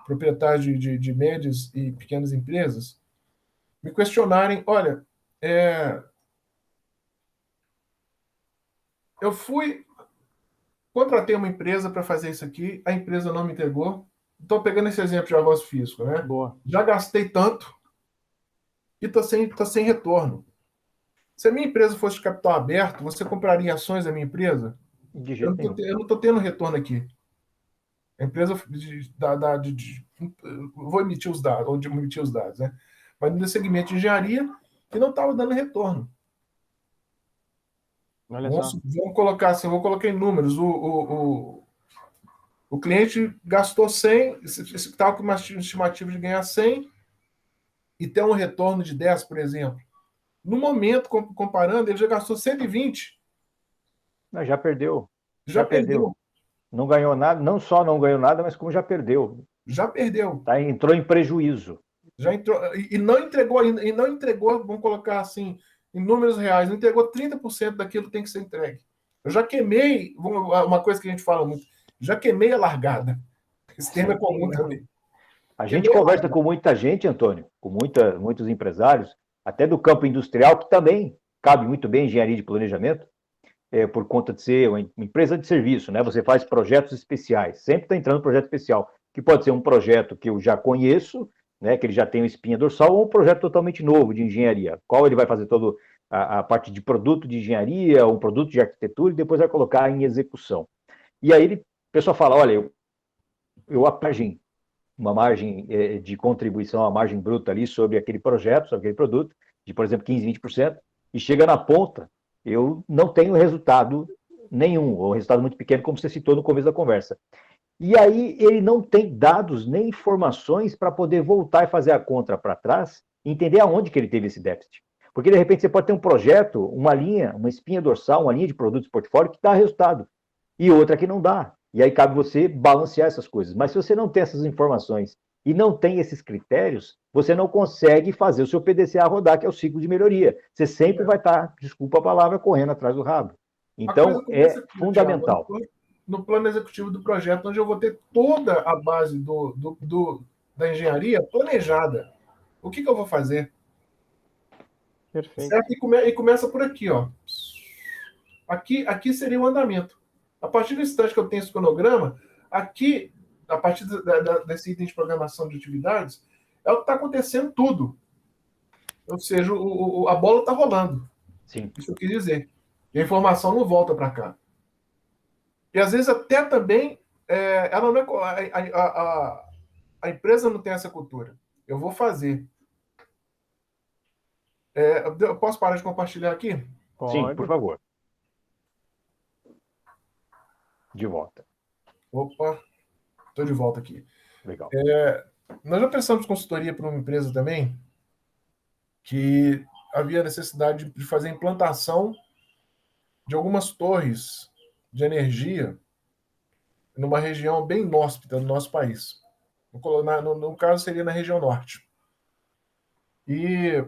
Proprietários de médias e pequenas empresas, me questionarem, olha, eu contratei uma empresa para fazer isso aqui, a empresa não me entregou. Estou pegando esse exemplo de avanço físico, né? Boa. Já gastei tanto e estou sem retorno. Se a minha empresa fosse de capital aberto, você compraria ações da minha empresa? De jeito nenhum. Eu não estou tendo retorno aqui. A empresa vou emitir os dados, né? Mas no segmento de engenharia, que não estava dando retorno. Vamos colocar assim, vou colocar em números. O cliente gastou 100, estava com uma estimativa de ganhar 100 e ter um retorno de 10, por exemplo. No momento, comparando, ele já gastou 120. Não, já perdeu. Já perdeu. Não ganhou nada, não só não ganhou nada, mas como já perdeu. Já perdeu. Tá, entrou em prejuízo. Já entrou, e não entregou, vamos colocar assim, em números reais, não entregou 30% daquilo que tem que ser entregue. Eu já queimei, uma coisa que a gente fala muito, já queimei a largada. Esse termo é comum também. A gente conversa com muita gente, Antônio, com muitos empresários, até do campo industrial, que também cabe muito bem engenharia de planejamento, por conta de ser uma empresa de serviço, né? Você faz projetos especiais, sempre está entrando projeto especial, que pode ser um projeto que eu já conheço, né, que ele já tem uma espinha dorsal, ou um projeto totalmente novo de engenharia, qual ele vai fazer toda a parte de produto de engenharia, um produto de arquitetura, e depois vai colocar em execução. E aí o pessoal fala, olha, uma margem de contribuição, uma margem bruta ali sobre aquele projeto, sobre aquele produto, de, por exemplo, 15%, 20%, e chega na ponta, eu não tenho resultado nenhum, ou um resultado muito pequeno, como você citou no começo da conversa. E aí ele não tem dados nem informações para poder voltar e fazer a conta para trás e entender aonde que ele teve esse déficit. Porque, de repente, você pode ter um projeto, uma linha, uma espinha dorsal, uma linha de produtos portfólio que dá resultado, e outra que não dá. E aí cabe você balancear essas coisas. Mas se você não tem essas informações e não tem esses critérios, você não consegue fazer o seu PDCA rodar, que é o ciclo de melhoria. Você sempre vai estar, desculpa a palavra, correndo atrás do rabo. Então, é fundamental. Thiago, no plano executivo do projeto, onde eu vou ter toda a base da engenharia planejada. O que eu vou fazer? Perfeito. Certo? E começa por aqui, ó. Aqui seria o andamento. A partir do instante que eu tenho esse cronograma, aqui, a partir desse item de programação de atividades, é o que está acontecendo tudo. Ou seja, a bola está rolando. Sim. Isso eu quis dizer. E a informação não volta para cá. E às vezes até também ela não é, a empresa não tem essa cultura. Eu vou fazer. Eu posso parar de compartilhar aqui? Pode. Sim, por favor. De volta. Opa, estou de volta aqui. Legal. Nós já prestamos consultoria para uma empresa também que havia necessidade de fazer a implantação de algumas torres de energia numa região bem inóspita do nosso país. No caso, seria na região norte. E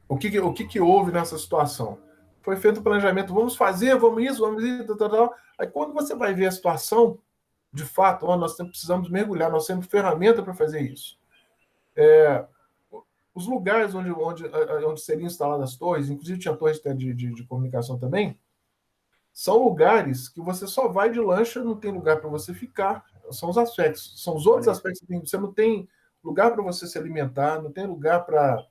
o que houve nessa situação? Foi feito o planejamento, vamos fazer, vamos isso, tal. Aí quando você vai ver a situação, de fato, nós precisamos mergulhar, nós temos ferramenta para fazer isso. Os lugares onde seriam instaladas as torres, inclusive tinha torres de comunicação também, são lugares que você só vai de lancha, não tem lugar para você ficar. São os aspectos. São os outros aspectos. Você não tem lugar para você se alimentar, não tem lugar para...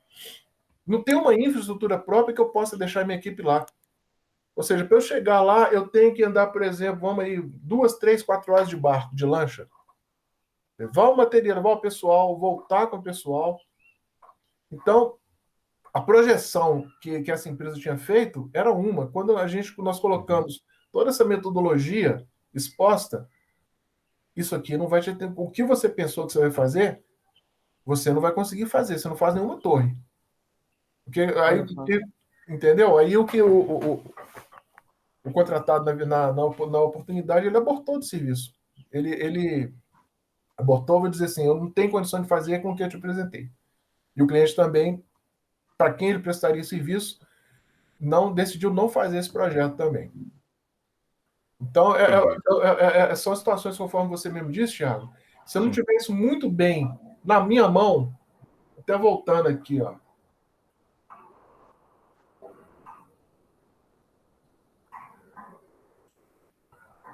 Não tem uma infraestrutura própria que eu possa deixar minha equipe lá. Ou seja, para eu chegar lá, eu tenho que andar, por exemplo, vamos aí, 2, 3, 4 horas de barco, de lancha. Levar o material, levar o pessoal, voltar com o pessoal. Então, a projeção que essa empresa tinha feito era uma. Quando nós colocamos toda essa metodologia exposta, isso aqui não vai te ter... O que você pensou que você vai fazer, você não vai conseguir fazer. Você não faz nenhuma torre. Porque aí, entendeu? Aí o que o contratado na oportunidade, ele abortou do serviço. Ele abortou, vou dizer assim, eu não tenho condição de fazer com o que eu te apresentei. E o cliente também, para quem ele prestaria serviço, decidiu não fazer esse projeto também. Então, são situações, conforme você mesmo disse, Thiago, se eu não tiver isso muito bem na minha mão, até voltando aqui, ó.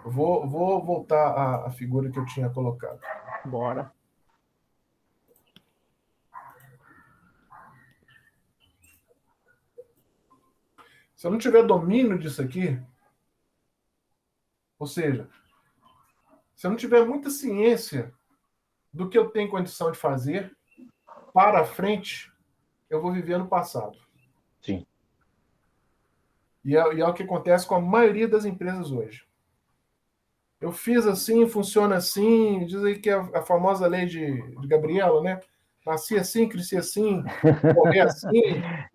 Vou voltar à figura que eu tinha colocado. Bora. Se eu não tiver domínio disso aqui, ou seja, se eu não tiver muita ciência do que eu tenho condição de fazer para frente, eu vou viver no passado. Sim. E é o que acontece com a maioria das empresas hoje. Eu fiz assim, funciona assim, diz aí que é a famosa lei de Gabriela, né? Nasci assim, cresci assim, morri assim,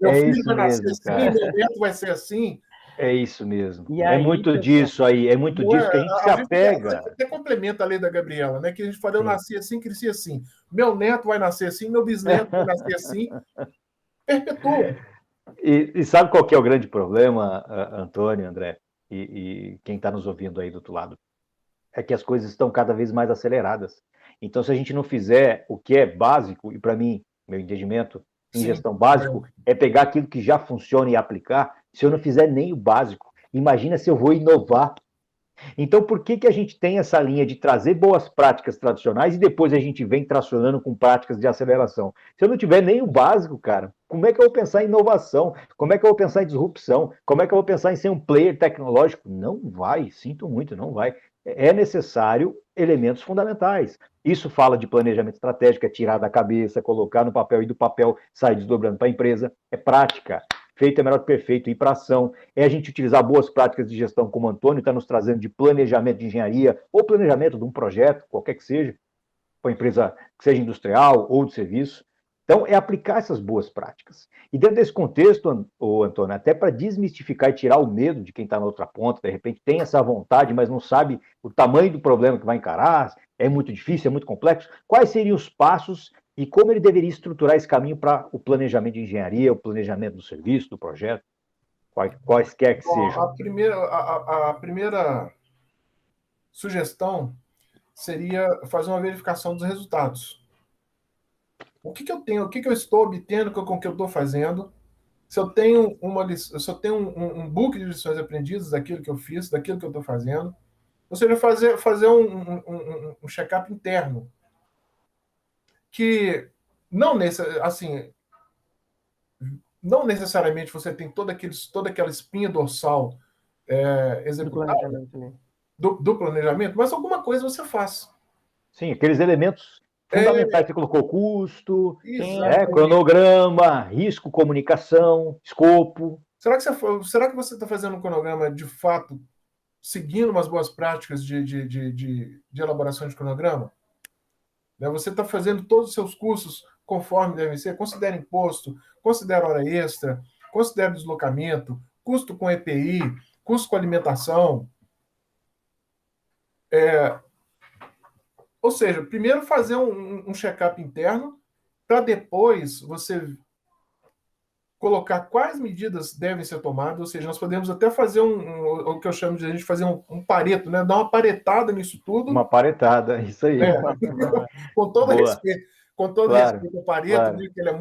meu filho vai nascer assim, cara. Meu neto vai ser assim. É isso mesmo. E aí, muito disso aí, é muito disso que a gente se apega. A gente até complementa a lei da Gabriela, né? Que a gente fala, eu nasci assim, cresci assim. Meu neto vai nascer assim, meu bisneto vai nascer assim. Perpetua. E sabe qual que é o grande problema, Antônio, André, e quem está nos ouvindo aí do outro lado? É que as coisas estão cada vez mais aceleradas. Então, se a gente não fizer o que é básico, e para mim, meu entendimento em gestão básico, é pegar aquilo que já funciona e aplicar. Se eu não fizer nem o básico, imagina se eu vou inovar. Então, por que a gente tem essa linha de trazer boas práticas tradicionais e depois a gente vem tracionando com práticas de aceleração? Se eu não tiver nem o básico, cara, como é que eu vou pensar em inovação? Como é que eu vou pensar em disrupção? Como é que eu vou pensar em ser um player tecnológico? Não vai, sinto muito, não vai. É necessário elementos fundamentais. Isso fala de planejamento estratégico, é tirar da cabeça, colocar no papel e do papel sair desdobrando para a empresa. É prática. Feito é melhor que perfeito, ir para ação. É a gente utilizar boas práticas de gestão, como o Antônio está nos trazendo, de planejamento de engenharia, ou planejamento de um projeto, qualquer que seja, para uma empresa que seja industrial ou de serviço. Então, é aplicar essas boas práticas. E dentro desse contexto, Antônio, até para desmistificar e tirar o medo de quem está na outra ponta, de repente tem essa vontade, mas não sabe o tamanho do problema que vai encarar, É muito difícil, é muito complexo? Quais seriam os passos e como ele deveria estruturar esse caminho para o planejamento de engenharia, o planejamento do serviço, do projeto, quaisquer que Bom, sejam? a primeira sugestão seria fazer uma verificação dos resultados. O que eu tenho, o que eu estou obtendo com o que eu estou fazendo? Se eu tenho se eu tenho um book de lições aprendidas daquilo que eu fiz, daquilo que eu estou fazendo, ou seja, fazer um check-up interno que não assim, não necessariamente você tem toda aquela espinha dorsal Do executada planejamento ali. do planejamento, mas alguma coisa você faz. Sim, aqueles elementos É, fundamentais que você colocou: custo, exatamente. cronograma, risco, comunicação, escopo. Será que você está fazendo um cronograma de fato seguindo umas boas práticas de elaboração de cronograma? Né? Você está fazendo todos os seus cursos conforme devem ser? Considera imposto, considera hora extra, considera deslocamento, custo com EPI, custo com alimentação. Ou seja, primeiro fazer um check-up interno para depois você colocar quais medidas devem ser tomadas, ou seja, nós podemos até fazer o que eu chamo de a gente fazer um pareto, né? Dar uma paretada nisso tudo, Uma paretada, isso aí. né? com todo Boa, respeito, com todo claro, respeito ao Pareto, claro. né, que ele é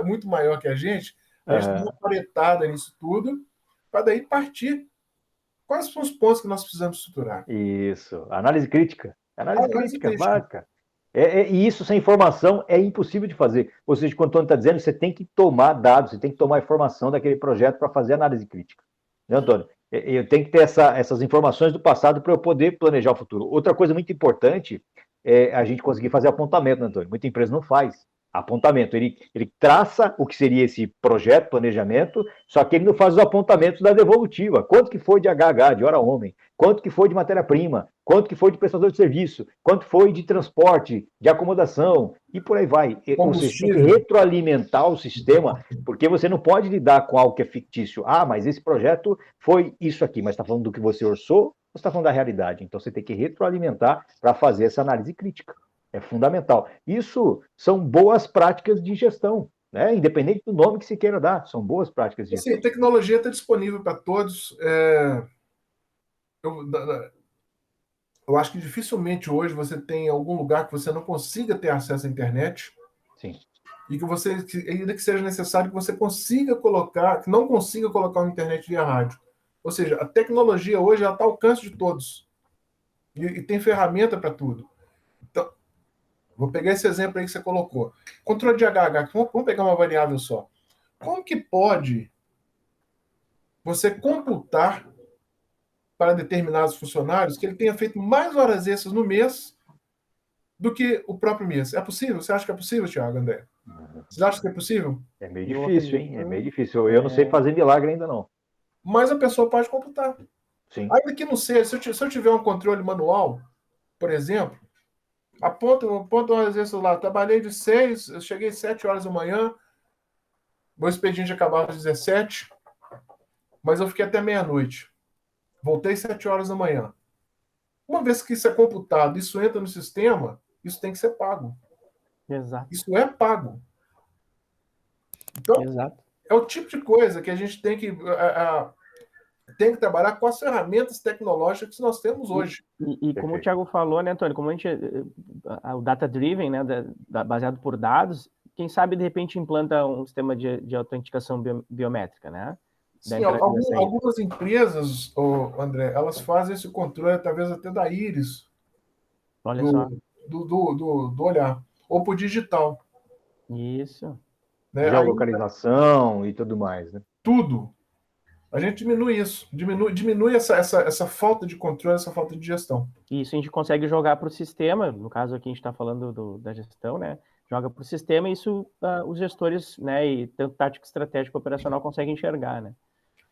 muito maior que a gente dá Aham. uma paretada nisso tudo, para daí partir. Quais são os pontos que nós precisamos estruturar? Isso, análise crítica. A Análise análise crítica, crítica. básica. E isso sem informação é impossível de fazer. Ou seja, quando o Antônio está dizendo, você tem que tomar dados, você tem que tomar informação daquele projeto para fazer análise crítica. Né, Antônio? Eu tenho que ter essas informações do passado para eu poder planejar o futuro. Outra coisa muito importante é a gente conseguir fazer apontamento, né, Antônio? Muita empresa não faz apontamento. Ele traça o que seria esse projeto, planejamento, só que ele não faz os apontamentos da devolutiva. Quanto que foi de HH, de hora homem? Quanto que foi de matéria-prima? Quanto que foi de prestador de serviço? Quanto foi de transporte, de acomodação? E por aí vai. Ou seja, tem que Combustível. retroalimentar o sistema, porque você não pode lidar com algo que é fictício. Ah, mas esse projeto foi isso aqui, mas está falando do que você orçou ou está falando da realidade? Então você tem que retroalimentar para fazer essa análise crítica. É fundamental. Isso são boas práticas de gestão, né? Independente do nome que se queira dar, são boas práticas de Assim, gestão. a tecnologia está disponível para todos. Eu, eu acho que dificilmente hoje você tem algum lugar que você não consiga ter acesso à internet Sim. e ainda que seja necessário que você consiga colocar, que não consiga colocar uma internet via rádio. Ou seja, a tecnologia hoje está ao alcance de todos e tem ferramenta para tudo. Então, vou pegar esse exemplo aí que você colocou. Controle de HH, vamos pegar uma variável só. Como que pode você computar para determinados funcionários que ele tenha feito mais horas extras no mês do que o próprio mês? É possível? Você acha que é possível, Thiago, André? Você acha que é possível? É meio Eu difícil, hein? acredito. É meio difícil. Eu não sei fazer milagre ainda, não. Mas a pessoa pode computar. Sim. Ainda que não seja, se eu tiver um controle manual, por exemplo, aponta horas extras lá. Trabalhei de 6, eu cheguei às 7 horas da manhã, meu expediente acabava às 17, mas eu fiquei até meia-noite. Voltei às 7 horas da manhã. Uma vez que isso é computado, isso entra no sistema, isso tem que ser pago. Exato. Isso é pago. Então, Exato. é o tipo de coisa que a gente tem que trabalhar com as ferramentas tecnológicas que nós temos hoje. E como o Thiago falou, né, Antônio, como a gente, o data-driven, né, baseado por dados, quem sabe de repente implanta um sistema de autenticação biométrica, né? Sim, algumas empresas, André, elas fazem esse controle através até da íris Olha só. do olhar, ou por digital. Isso. Né? Geolocalização e tudo mais, né? Tudo. A gente diminui isso, diminui essa falta de controle, essa falta de gestão. Isso a gente consegue jogar para o sistema, no caso aqui a gente está falando da gestão, né? Joga para o sistema e isso os gestores, né, e tanto tático, estratégico, operacional conseguem enxergar, né?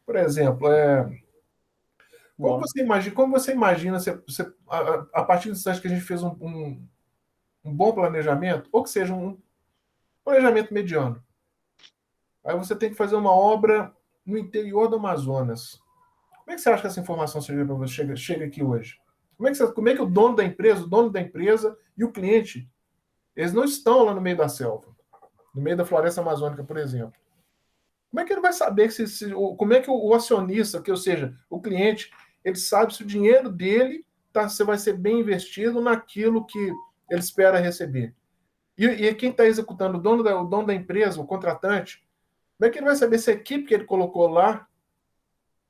Por exemplo, como você imagina a partir do instante que a gente fez um bom planejamento, ou que seja um planejamento mediano, aí você tem que fazer uma obra no interior do Amazonas. Como é que você acha que essa informação chega para você, chega aqui hoje? Como é que o dono da empresa e o cliente, eles não estão lá no meio da selva, no meio da floresta amazônica, por exemplo. Como é que ele vai saber como é que o acionista, ou seja, o cliente, ele sabe se o dinheiro dele vai ser bem investido naquilo que ele espera receber? E quem está executando, o dono da empresa, o contratante, como é que ele vai saber se a equipe que ele colocou lá,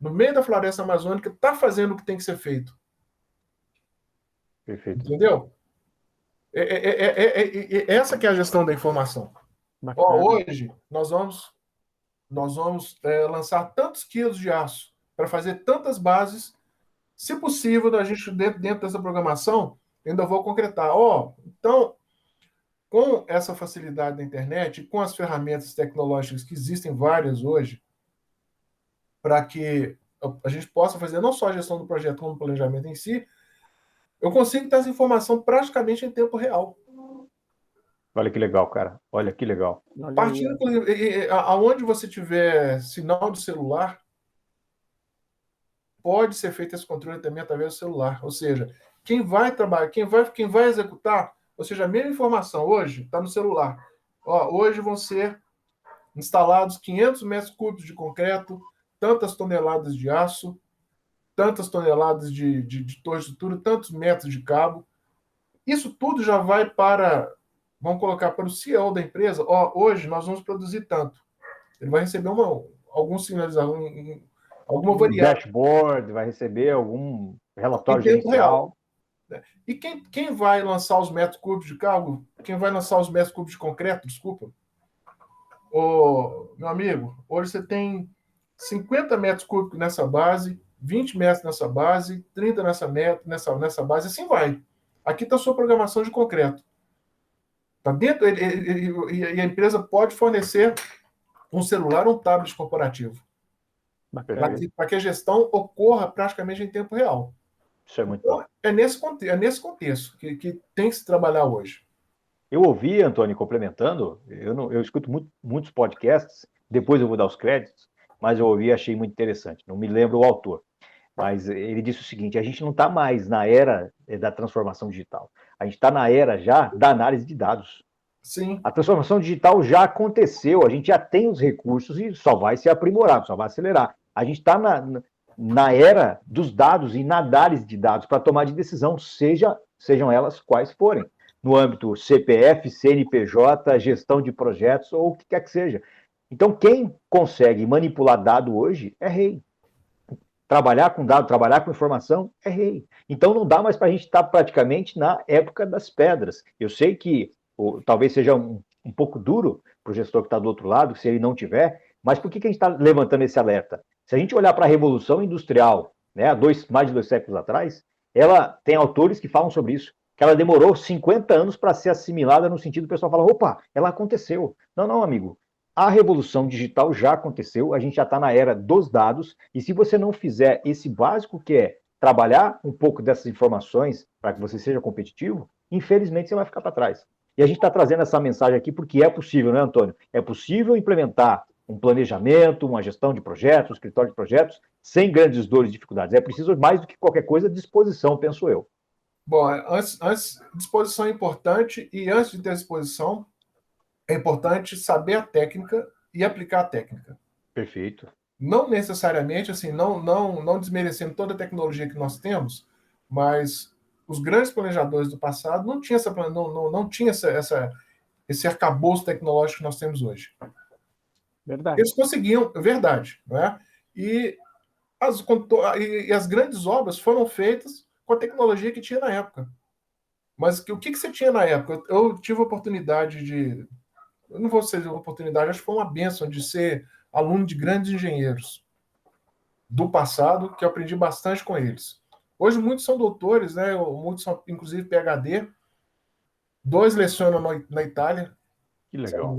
no meio da floresta amazônica, está fazendo o que tem que ser feito? Perfeito. Entendeu? Essa que é a gestão da informação. Hoje, nós vamos lançar tantos quilos de aço para fazer tantas bases. Se possível, a gente, dentro dessa programação, ainda vou concretar. Então, com essa facilidade da internet, com as ferramentas tecnológicas que existem várias hoje, para que a gente possa fazer não só a gestão do projeto, como o planejamento em si, eu consigo ter essa informação praticamente em tempo real. Olha que legal, cara. Olha que legal. Partindo, aonde você tiver sinal de celular, pode ser feito esse controle também através do celular. Ou seja, quem vai trabalhar, quem vai executar, ou seja, a mesma informação hoje está no celular. Hoje vão ser instalados 500 metros cúbicos de concreto, tantas toneladas de aço, tantas toneladas de torre de estrutura, tantos metros de cabo. Isso tudo já vai vamos colocar para o CEO da empresa, hoje nós vamos produzir tanto. Ele vai receber algum sinalizador, alguma variável. Dashboard, vai receber algum relatório gerencial. E quem vai lançar os metros cúbicos de cabo? Quem vai lançar os metros cúbicos de concreto? Desculpa. Meu amigo, hoje você tem 50 metros cúbicos nessa base, 20 metros nessa base, 30 nessa base, assim vai. Aqui está a sua programação de concreto. Tá dentro, e a empresa pode fornecer um celular ou um tablet corporativo. Para que a gestão ocorra praticamente em tempo real. Isso é muito bom. É nesse contexto que tem que se trabalhar hoje. Eu ouvi, Antônio, complementando, eu escuto muitos podcasts, depois eu vou dar os créditos, mas eu ouvi e achei muito interessante. Não me lembro o autor, mas ele disse o seguinte: a gente não está mais na era da transformação digital, a gente está na era já da análise de dados. Sim. A transformação digital já aconteceu, a gente já tem os recursos e só vai se aprimorar, só vai acelerar. A gente está na era dos dados e na análise de dados para tomar de decisão, sejam elas quais forem, no âmbito CPF, CNPJ, gestão de projetos ou o que quer que seja. Então, quem consegue manipular dado hoje é rei. Trabalhar com dado, trabalhar com informação é rei. Então, não dá mais para a gente estar praticamente na época das pedras. Eu sei que talvez seja um pouco duro para o gestor que está do outro lado, se ele não tiver, mas por que a gente está levantando esse alerta? Se a gente olhar para a Revolução Industrial, né, mais de 2 séculos atrás, ela tem autores que falam sobre isso, que ela demorou 50 anos para ser assimilada, no sentido do pessoal falar, opa, ela aconteceu. Não, amigo. A revolução digital já aconteceu, a gente já está na era dos dados, e se você não fizer esse básico, que é trabalhar um pouco dessas informações para que você seja competitivo, infelizmente você vai ficar para trás. E a gente está trazendo essa mensagem aqui porque é possível, né, Antônio? É possível implementar um planejamento, uma gestão de projetos, um escritório de projetos, sem grandes dores e dificuldades. É preciso, mais do que qualquer coisa, disposição, penso eu. Bom, disposição é importante, e antes de ter disposição, é importante saber a técnica e aplicar a técnica. Perfeito. Não necessariamente, assim, não desmerecendo toda a tecnologia que nós temos, mas os grandes planejadores do passado não tinham esse arcabouço tecnológico que nós temos hoje. Verdade. Eles conseguiam, verdade, né? E as grandes obras foram feitas com a tecnologia que tinha na época. Mas o que você tinha na época? Eu tive a oportunidade eu não vou dizer oportunidade, acho que foi uma bênção de ser aluno de grandes engenheiros do passado, que eu aprendi bastante com eles. Hoje muitos são doutores, né? Muitos são, inclusive, PhD. 2 lecionam na Itália. Que legal.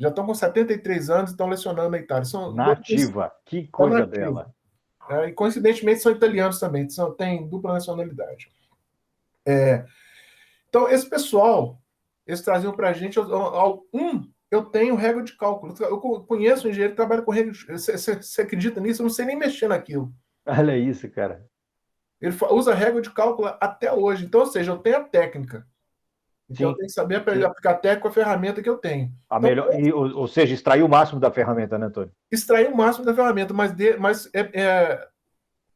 Já estão com 73 anos e estão lecionando na Itália. Nativa, que coisa dela. E coincidentemente são italianos também, têm dupla nacionalidade. Então, esse pessoal, eles traziam para a gente eu tenho regra de cálculo. Eu conheço um engenheiro que trabalha com regra. Você acredita nisso? Eu não sei nem mexer naquilo. Olha isso, cara. Ele usa régua de cálculo até hoje. Então, ou seja, eu tenho a técnica. Então, Sim, eu tenho que saber sim. aplicar a técnica com a ferramenta que eu tenho. A Então, melhor, ou seja, extrair o máximo da ferramenta, né, Antônio? extrair o máximo da ferramenta, mas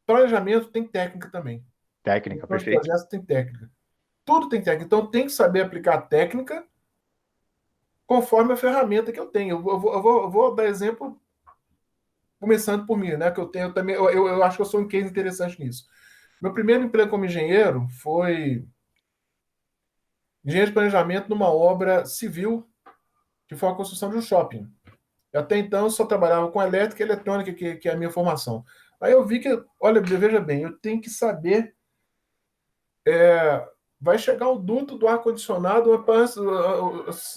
planejamento tem técnica também. Técnica, Os perfeito. projetos tem técnica. Tudo tem técnica. Então, tem que saber aplicar a técnica conforme a ferramenta que eu tenho. Eu vou dar exemplo, começando por mim, né? Que eu tenho também. Eu acho que eu sou um case interessante nisso. Meu primeiro emprego como engenheiro foi engenheiro de planejamento numa obra civil, que foi a construção de um shopping. Até então, eu só trabalhava com elétrica e eletrônica, que é a minha formação. Aí eu vi que, olha, veja bem, eu tenho que saber. Vai chegar o duto do ar-condicionado,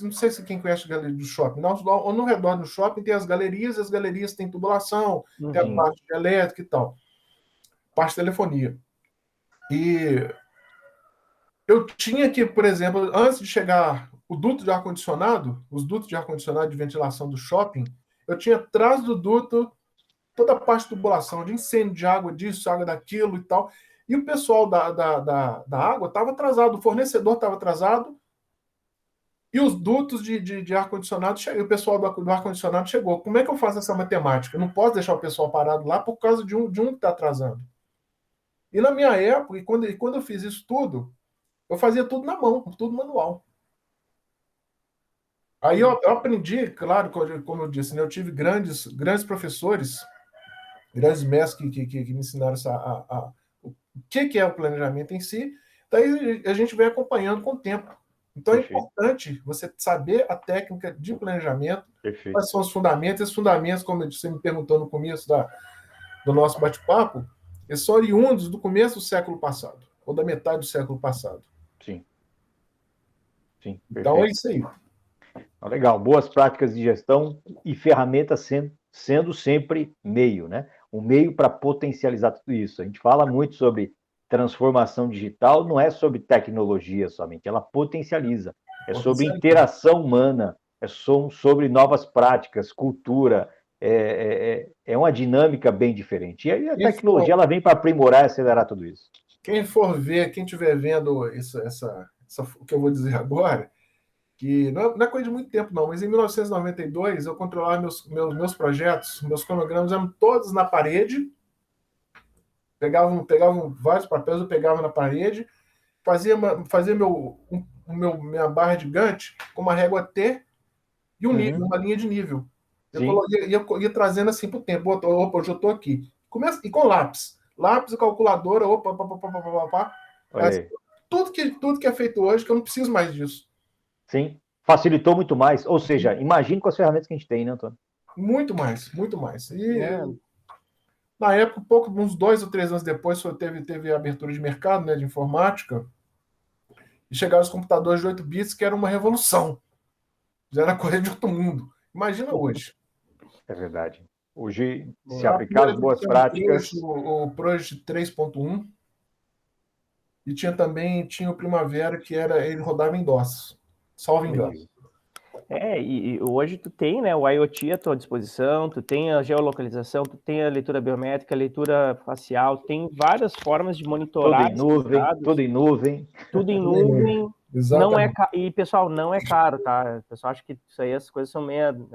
não sei se quem conhece a galeria do shopping, no redor do shopping tem as galerias têm tubulação, tem a parte de elétrica e tal, parte de telefonia. E eu tinha que, por exemplo, antes de chegar o duto de ar-condicionado, os dutos de ar-condicionado de ventilação do shopping, eu tinha atrás do duto toda a parte de tubulação, de incêndio, de água disso, água daquilo e tal. E o pessoal da água estava atrasado, o fornecedor estava atrasado, e os dutos de ar-condicionado, o pessoal do ar-condicionado chegou. Como é que eu faço essa matemática? Eu não posso deixar o pessoal parado lá por causa de um que está atrasando. E na minha época, quando eu fiz isso tudo, eu fazia tudo na mão, tudo manual. Aí eu aprendi, claro, como eu disse, né, eu tive grandes professores, grandes mestres que me ensinaram o que é o planejamento em si. Daí a gente vem acompanhando com o tempo. Então é importante você saber a técnica de planejamento, quais são os fundamentos. Esses fundamentos, como você me perguntou no começo do nosso bate-papo, eles são oriundos do começo do século passado, ou da metade do século passado. Sim. Sim, então é isso aí. Legal, boas práticas de gestão e ferramentas sendo sempre meio, né? Um meio para potencializar tudo isso. A gente fala muito sobre transformação digital, não é sobre tecnologia somente, ela potencializa. É sobre interação humana, é sobre novas práticas, cultura, é uma dinâmica bem diferente. E aí a tecnologia ela vem para aprimorar e acelerar tudo isso. Quem for ver, quem estiver vendo o que eu vou dizer agora, que não é coisa de muito tempo, não, mas em 1992 eu controlava meus projetos, meus cronogramas eram todos na parede, pegavam vários papéis, eu pegava na parede, fazia minha barra de Gantt com uma régua T e uma linha de nível. Eu ia trazendo assim para o tempo, opa, hoje eu estou aqui. E com lápis, e calculadora, tudo que é feito hoje, que eu não preciso mais disso. Sim, facilitou muito mais. Ou seja, imagine com as ferramentas que a gente tem, né, Antônio? Muito mais, muito mais. E na época, uns 2 ou 3 anos depois, teve a abertura de mercado, né, de informática, e chegaram os computadores de 8 bits, que era uma revolução. Já era coisa de outro mundo. Imagina hoje. É verdade. Hoje, se aplicar as boas práticas... O Project 3.1, e tinha o Primavera, que ele rodava em DOS, salvo engano. E hoje tu tem, né, o IoT à tua disposição, tu tem a geolocalização, tu tem a leitura biométrica, a leitura facial, tem várias formas de monitorar. Tudo em nuvem. Tudo em nuvem. Não é e, pessoal, não é caro, tá? O pessoal acha que isso aí, as coisas são meio...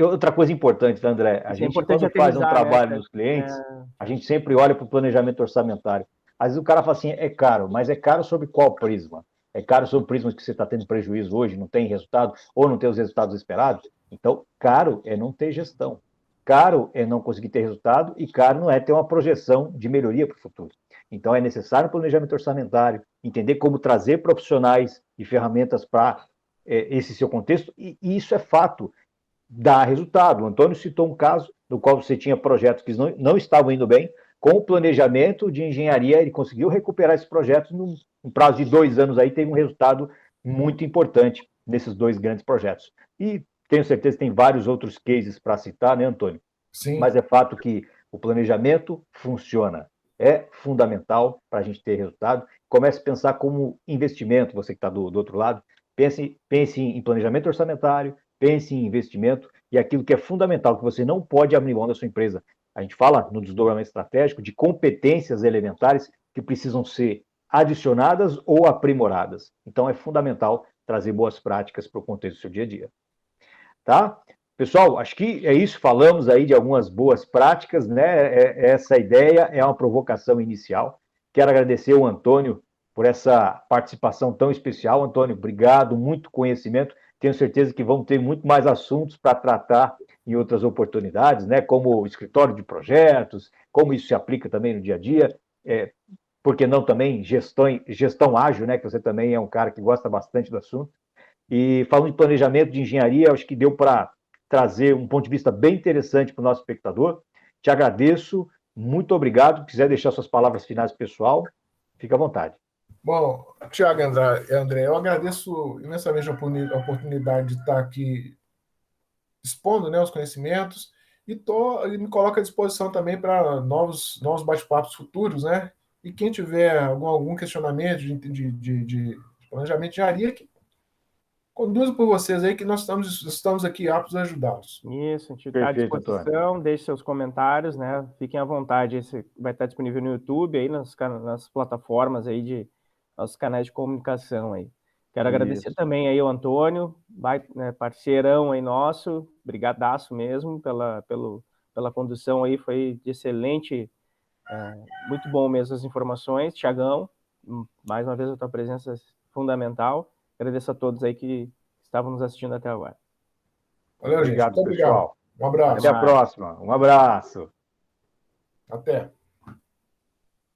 Outra coisa importante, André, a gente quando faz um trabalho nos clientes, a gente sempre olha para o planejamento orçamentário. Às vezes o cara fala assim, é caro, mas é caro sobre qual prisma? É caro sobre prismas que você está tendo prejuízo hoje, não tem resultado, ou não tem os resultados esperados? Então, caro é não ter gestão. Caro é não conseguir ter resultado e caro não é ter uma projeção de melhoria para o futuro. Então, é necessário um planejamento orçamentário, entender como trazer profissionais e ferramentas para esse seu contexto, e isso é fato, dá resultado. O Antônio citou um caso no qual você tinha projetos que não estavam indo bem, com o planejamento de engenharia, ele conseguiu recuperar esses projetos num prazo de 2 anos, aí teve um resultado muito importante nesses 2 grandes projetos. E tenho certeza que tem vários outros cases para citar, né, Antônio? Sim. Mas é fato que o planejamento funciona, é fundamental para a gente ter resultado. Comece a pensar como investimento, você que está do outro lado, pense em planejamento orçamentário, pense em investimento e aquilo que é fundamental, que você não pode abrir mão da sua empresa. A gente fala no desdobramento estratégico de competências elementares que precisam ser adicionadas ou aprimoradas. Então, é fundamental trazer boas práticas para o contexto do seu dia a dia. Tá? Pessoal, acho que é isso. Falamos aí de algumas boas práticas, né? Essa ideia é uma provocação inicial. Quero agradecer ao Antônio por essa participação tão especial. Antônio, obrigado, muito conhecimento. Tenho certeza que vamos ter muito mais assuntos para tratar em outras oportunidades, né? Como o escritório de projetos, como isso se aplica também no dia a dia. Por que não também gestão ágil, né? Que você também é um cara que gosta bastante do assunto. E falando de planejamento de engenharia, acho que deu para trazer um ponto de vista bem interessante para o nosso espectador. Te agradeço, muito obrigado. Se quiser deixar suas palavras finais, pessoal, fica à vontade. Bom, Tiago André, eu agradeço imensamente a oportunidade de estar aqui expondo, né, os conhecimentos e me coloco à disposição também para novos bate-papos futuros, né? E quem tiver algum questionamento de planejamento de engenharia, conduzo por vocês aí que nós estamos aqui aptos a ajudá-los. Isso, a gente está à disposição, deixe seus comentários, né? Fiquem à vontade, esse vai estar disponível no YouTube, aí nas plataformas aí de nossos canais de comunicação aí. Quero agradecer também aí ao Antônio, parceirão aí nosso, brigadaço mesmo pela condução aí, foi de excelente, muito bom mesmo as informações. Tiagão, mais uma vez a tua presença fundamental. Agradeço a todos aí que estavam nos assistindo até agora. Valeu, obrigado, gente. Muito pessoal. Obrigado. Um abraço. Até a próxima. Um abraço. Até.